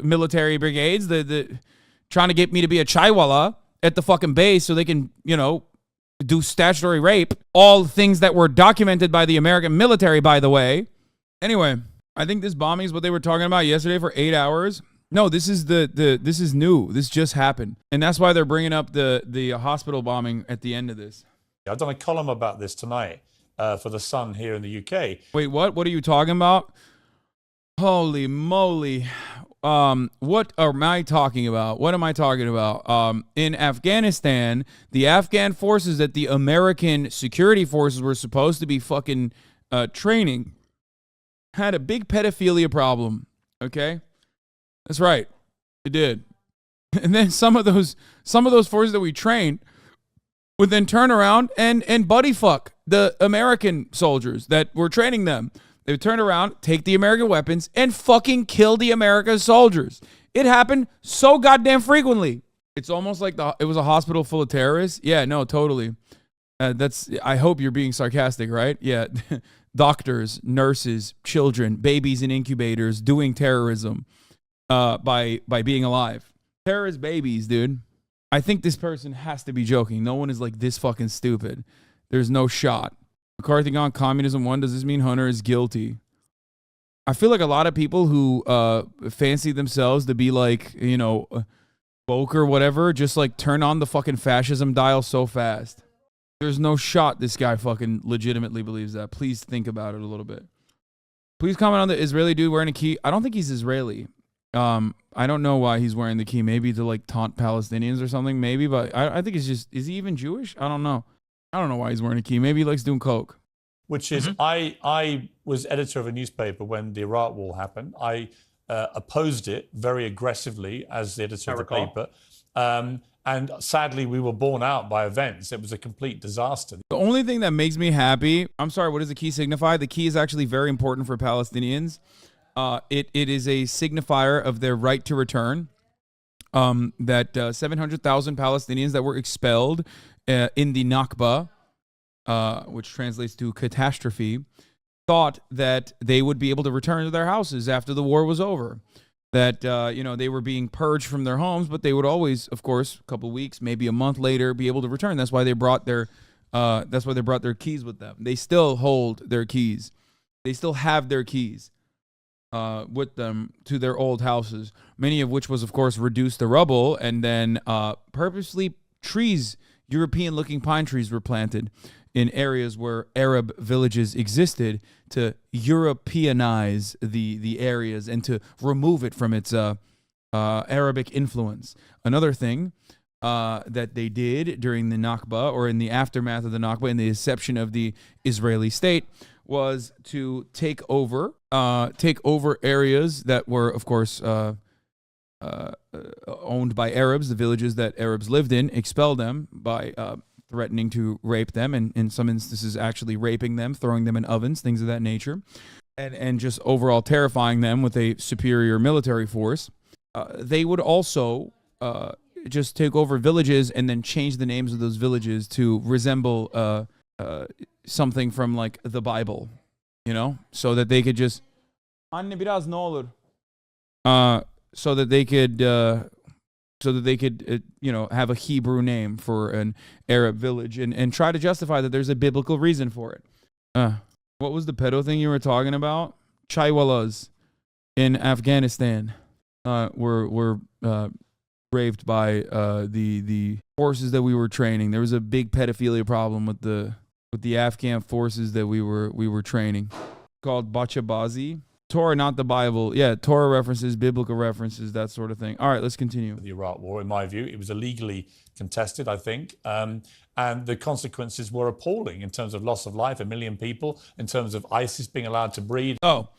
military brigades. The trying to get me to be a chaiwala at the fucking base so they can, do statutory rape. All things that were documented by the American military, by the way. Anyway, I think this bombing is what they were talking about yesterday for 8 hours. No, this is this is new. This just happened, and that's why they're bringing up the hospital bombing at the end of this. I've done a column about this tonight for The Sun here in the UK. Wait, what? What are you talking about? Holy moly! What am I talking about? What am I talking about? In Afghanistan, the Afghan forces that the American security forces were supposed to be fucking training had a big pedophilia problem. Okay, that's right, it did. And then some of those forces that we trained would then turn around and buddy fuck the American soldiers that were training them. They would turn around, take the American weapons, and fucking kill the American soldiers. It happened so goddamn frequently. It's almost like it was a hospital full of terrorists. Yeah, no, totally. I hope you're being sarcastic, right? Yeah. Doctors, nurses, children, babies in incubators doing terrorism by being alive. Terrorist babies, dude. I think this person has to be joking. No one is like this fucking stupid. There's no shot. McCarthy gone, communism won. Does this mean Hunter is guilty? I feel like a lot of people who fancy themselves to be like, woke or whatever, just like turn on the fucking fascism dial so fast. There's no shot this guy fucking legitimately believes that. Please think about it a little bit. Please comment on the Israeli dude wearing a key. I don't think he's Israeli. I don't know why he's wearing the key. Maybe to like taunt Palestinians or something. Maybe, but I think it's just, is he even Jewish? I don't know. I don't know why he's wearing a key. Maybe he likes doing coke. Which is, I was editor of a newspaper when the Iraq war happened. I opposed it very aggressively as the editor of the paper. And sadly, we were borne out by events. It was a complete disaster. The only thing that makes me happy, I'm sorry, what does the key signify? The key is actually very important for Palestinians. It is a signifier of their right to return. That 700,000 Palestinians that were expelled in the Nakba, which translates to catastrophe, thought that they would be able to return to their houses after the war was over. That, they were being purged from their homes, but they would always, of course, a couple of weeks, maybe a month later, be able to return. That's why they brought their keys with them. They still hold their keys. They still have their keys with them to their old houses, many of which was, of course, reduced to rubble, and then purposely European-looking pine trees were planted in areas where Arab villages existed to Europeanize the areas and to remove it from its Arabic influence. Another thing that they did during the Nakba, or in the aftermath of the Nakba, in the inception of the Israeli state, was to take over areas that were, of course, owned by Arabs, the villages that Arabs lived in, expel them by threatening to rape them, and in some instances actually raping them, throwing them in ovens, things of that nature, and just overall terrifying them with a superior military force. They would also just take over villages and then change the names of those villages to resemble something from like the Bible, you know, so that they could just so that they could you know, have a Hebrew name for an Arab village and try to justify that there's a biblical reason for it. What was the pedo thing you were talking about? Chaiwalas in Afghanistan were raped by the forces that we were training. There was a big pedophilia problem with the Afghan forces that we were training, called Bachabazi. Torah, not the Bible. Yeah, Torah references, biblical references, that sort of thing. All right, let's continue. The Iraq War, in my view, it was illegally contested, I think. And the consequences were appalling in terms of loss of life, 1 million people, in terms of ISIS being allowed to breed. Oh,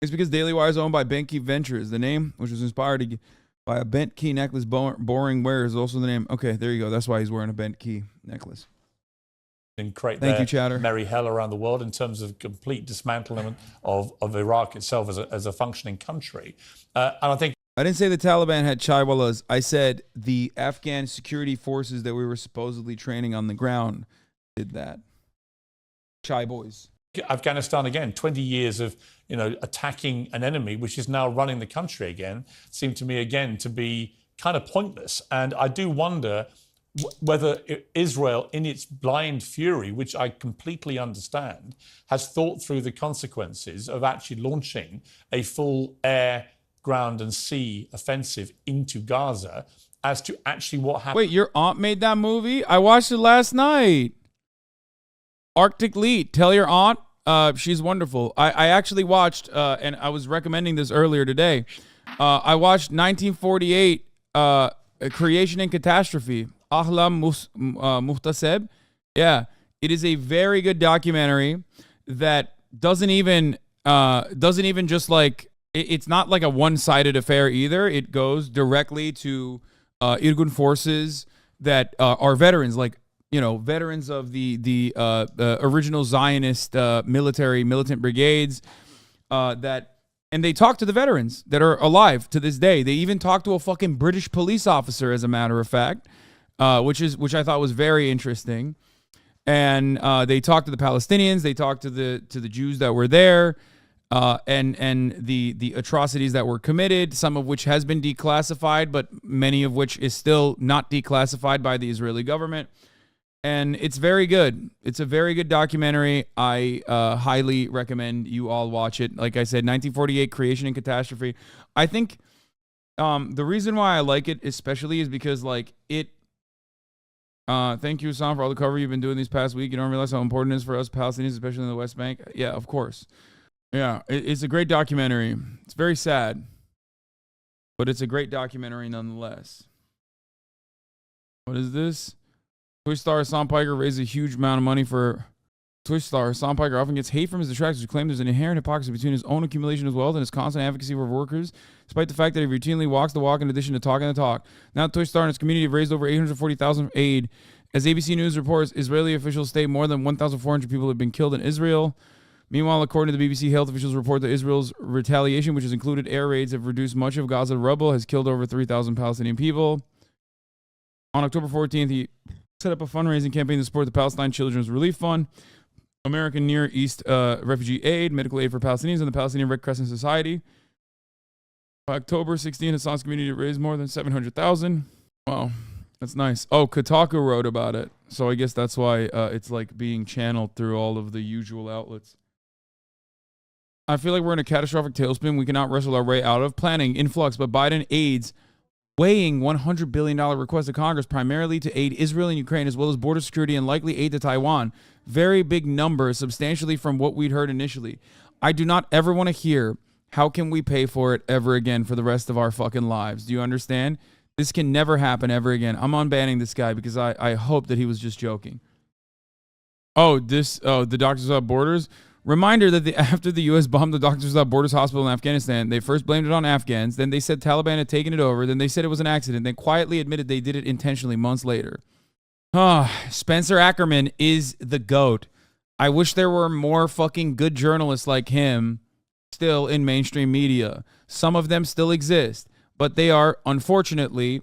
it's because Daily Wire is owned by Bent Key Ventures. The name, which was inspired by a bent key necklace boring wearer, is also the name. Okay, there you go. That's why he's wearing a bent key necklace. And create Thank you, Chatter. merry hell around the world in terms of complete dismantlement of Iraq itself as a functioning country. And I think I didn't say the Taliban had chaiwalas. I said the Afghan security forces that we were supposedly training on the ground did that. Chai boys. Afghanistan, again, 20 years of, you know, attacking an enemy which is now running the country again, seemed to me again to be kind of pointless. And I do wonder whether Israel, in its blind fury, which I completely understand, has thought through the consequences of actually launching a full air, ground and sea offensive into Gaza as to actually what happened. Wait, your aunt made that movie? I watched it last night. Arctic Lead. Tell your aunt. She's wonderful. I actually watched, and I was recommending this earlier today. I watched 1948, Creation and Catastrophe. Ahlam Muhtaseb. Yeah, it is a very good documentary that doesn't even just like, it's not like a one-sided affair either. It goes directly to Irgun forces that are veterans, like, you know, veterans of the original Zionist militant brigades and they talk to the veterans that are alive to this day. They even talk to a fucking British police officer, as a matter of fact. Which I thought was very interesting, and they talked to the Palestinians, they talked to the Jews that were there, and the atrocities that were committed, some of which has been declassified, but many of which is still not declassified by the Israeli government, and it's very good. It's a very good documentary. I highly recommend you all watch it. Like I said, 1948, Creation and Catastrophe. I think the reason why I like it especially is because like it. Thank you, Hasan, for all the cover you've been doing these past week. You don't realize how important it is for us Palestinians, especially in the West Bank. Yeah, of course. Yeah, it's a great documentary. It's very sad, but it's a great documentary nonetheless. What is this? Twitch star Hasan Piker raised a huge amount of money for Twitch star Hasan Piker often gets hate from his detractors who claim there's an inherent hypocrisy between his own accumulation of wealth and his constant advocacy for workers, despite the fact that he routinely walks the walk in addition to talking the talk. Now Twitch star and his community have raised over $840,000 for aid. As ABC News reports, Israeli officials state more than 1,400 people have been killed in Israel. Meanwhile, according to the BBC, health officials report that Israel's retaliation, which has included air raids, have reduced much of Gaza rubble, has killed over 3,000 Palestinian people. On October 14th, he set up a fundraising campaign to support the Palestine Children's Relief Fund, American Near East Refugee Aid, Medical Aid for Palestinians, and the Palestinian Red Crescent Society. October 16th, Hasan's community raised more than $700,000. Wow, that's nice. Oh, Kotaku wrote about it, so I guess that's why it's like being channeled through all of the usual outlets. I feel like we're in a catastrophic tailspin we cannot wrestle our way out of. Planning in flux, but Biden aids weighing $100 billion request to Congress primarily to aid Israel and Ukraine, as well as border security and likely aid to Taiwan. Very big numbers, substantially from what we'd heard initially. I do not ever want to hear how can we pay for it ever again for the rest of our fucking lives? Do you understand? This can never happen ever again. I'm unbanning this guy because I hope that he was just joking. The Doctors Without Borders. Reminder that after the U.S. bombed the Doctors Without Borders hospital in Afghanistan, they first blamed it on Afghans. Then they said Taliban had taken it over. Then they said it was an accident. Then quietly admitted they did it intentionally months later. Spencer Ackerman is the GOAT. I wish there were more fucking good journalists like him still in mainstream media. Some of them still exist, but they are, unfortunately,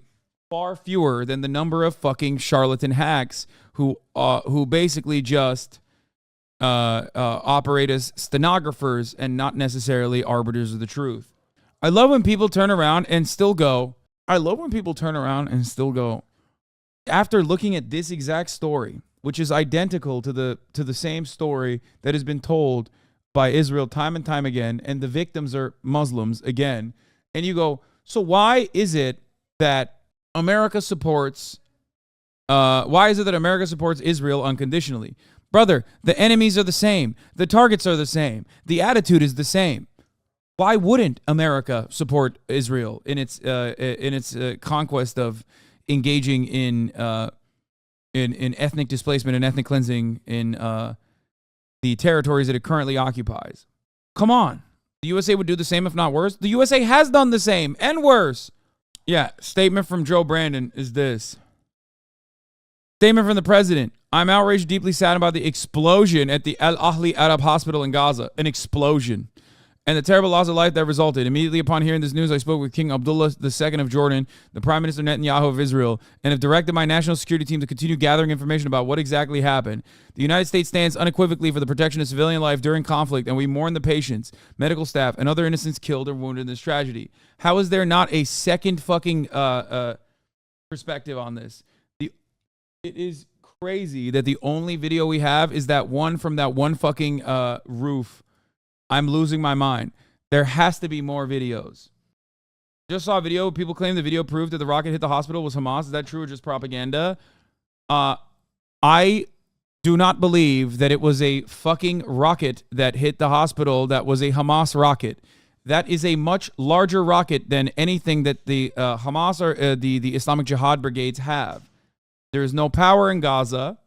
far fewer than the number of fucking charlatan hacks who basically just operate as stenographers and not necessarily arbiters of the truth. I love when people turn around and still go, after looking at this exact story, which is identical to the same story that has been told by Israel time and time again, and the victims are Muslims again, and you go, so why is it that America supports Israel unconditionally? Brother, the enemies are the same. The targets are the same. The attitude is the same. Why wouldn't America support Israel in its conquest of engaging in ethnic displacement and ethnic cleansing in the territories that it currently occupies? Come on. The USA would do the same, if not worse. The USA has done the same and worse. Yeah, statement from Joe Brandon is this. Statement from the president. I'm outraged, deeply saddened by the explosion at the Al Ahli Arab Hospital in Gaza. An explosion. And the terrible loss of life that resulted. Immediately upon hearing this news, I spoke with King Abdullah II of Jordan, the Prime Minister Netanyahu of Israel, and have directed my national security team to continue gathering information about what exactly happened. The United States stands unequivocally for the protection of civilian life during conflict, and we mourn the patients, medical staff, and other innocents killed or wounded in this tragedy. How is there not a second fucking perspective on this? It is crazy that the only video we have is that one from that one fucking roof. I'm losing my mind. There has to be more videos. Just saw a video. People claim the video proved that the rocket hit the hospital was Hamas. Is that true or just propaganda? I do not believe that it was a fucking rocket that hit the hospital that was a Hamas rocket. That is a much larger rocket than anything that the Hamas or the Islamic Jihad brigades have. There is no power in Gaza,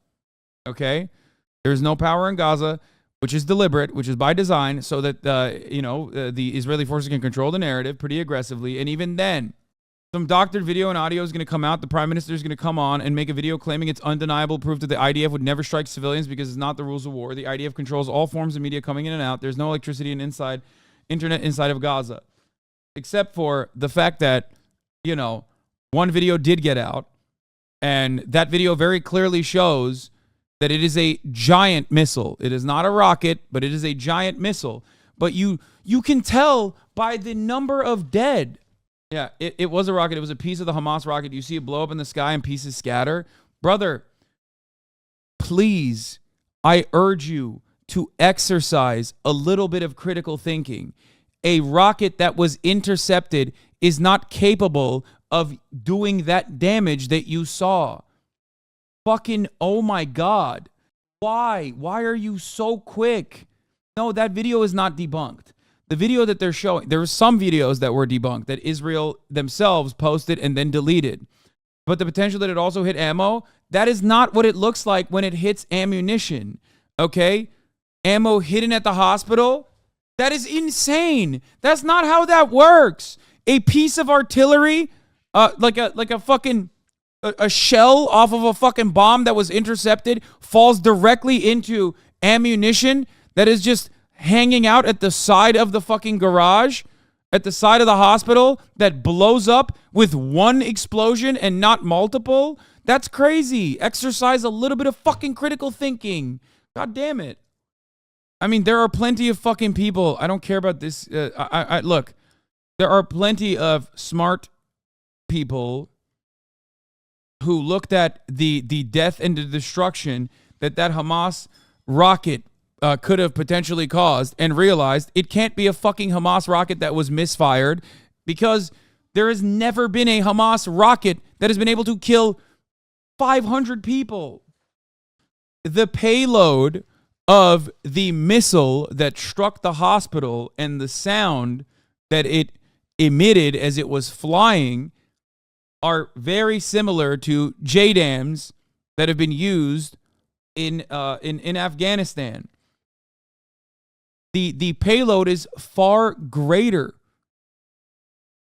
okay? There is no power in Gaza, which is deliberate, which is by design, so that, the Israeli forces can control the narrative pretty aggressively. And even then, some doctored video and audio is going to come out. The prime minister is going to come on and make a video claiming it's undeniable proof that the IDF would never strike civilians because it's not the rules of war. The IDF controls all forms of media coming in and out. There's no electricity and internet inside of Gaza, except for the fact that, one video did get out. And that video very clearly shows that it is a giant missile. It is not a rocket, but it is a giant missile. But you can tell by the number of dead. Yeah, it was a rocket. It was a piece of the Hamas rocket. You see it blow up in the sky and pieces scatter. Brother, please, I urge you to exercise a little bit of critical thinking. A rocket that was intercepted is not capable of doing that damage that you saw. Fucking, oh my God. Why? Why are you so quick? No, that video is not debunked. The video that they're showing, there were some videos that were debunked that Israel themselves posted and then deleted. But the potential that it also hit ammo, that is not what it looks like when it hits ammunition. Okay? Ammo hidden at the hospital? That is insane. That's not how that works. A piece of artillery, like a fucking a shell off of a fucking bomb that was intercepted, falls directly into ammunition that is just hanging out at the side of the fucking garage, at the side of the hospital, that blows up with one explosion and not multiple. That's crazy. Exercise a little bit of fucking critical thinking. God damn it. I mean, there are plenty of fucking people. I don't care about this. Look, there are plenty of smart people who looked at the death and the destruction that Hamas rocket could have potentially caused and realized it can't be a fucking Hamas rocket that was misfired, because there has never been a Hamas rocket that has been able to kill 500 people. The payload of the missile that struck the hospital and the sound that it emitted as it was flying are very similar to JDAMs that have been used in Afghanistan. The payload is far greater.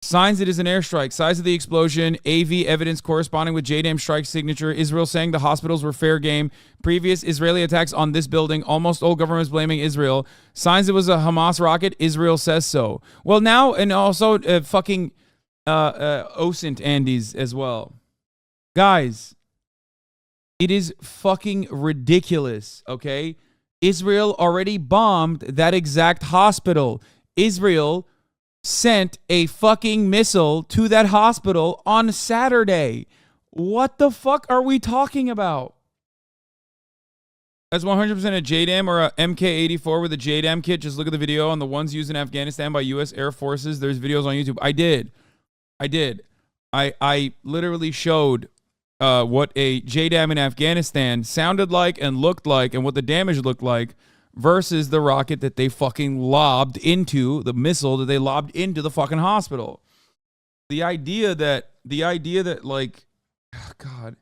Signs it is an airstrike. Size of the explosion. AV evidence corresponding with JDAM strike signature. Israel saying the hospitals were fair game. Previous Israeli attacks on this building. Almost all governments blaming Israel. Signs it was a Hamas rocket. Israel says so. Well, now, and also fucking OSINT Andes as well. Guys, it is fucking ridiculous, okay? Israel already bombed that exact hospital. Israel sent a fucking missile to that hospital on Saturday. What the fuck are we talking about? That's 100% a JDAM or a MK84 with a JDAM kit. Just look at the video on the ones used in Afghanistan by U.S. Air Forces. There's videos on YouTube. I did. I literally showed what a JDAM in Afghanistan sounded like and looked like and what the damage looked like versus the rocket that they fucking lobbed into, the missile that they lobbed into the fucking hospital. The idea that like, oh God,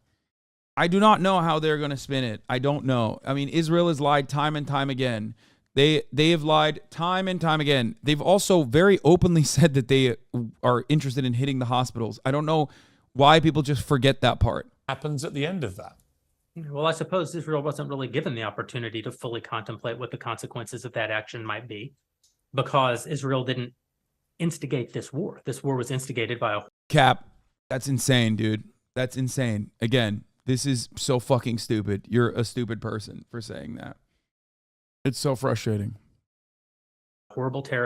I do not know how they're going to spin it. I don't know. I mean, Israel has lied time and time again. They have lied time and time again. They've also very openly said that they are interested in hitting the hospitals. I don't know why people just forget that part. Happens at the end of that. Well, I suppose Israel wasn't really given the opportunity to fully contemplate what the consequences of that action might be, because Israel didn't instigate this war. This war was instigated by a... Cap, that's insane, dude. That's insane. Again, this is so fucking stupid. You're a stupid person for saying that. It's so frustrating. Horrible terror.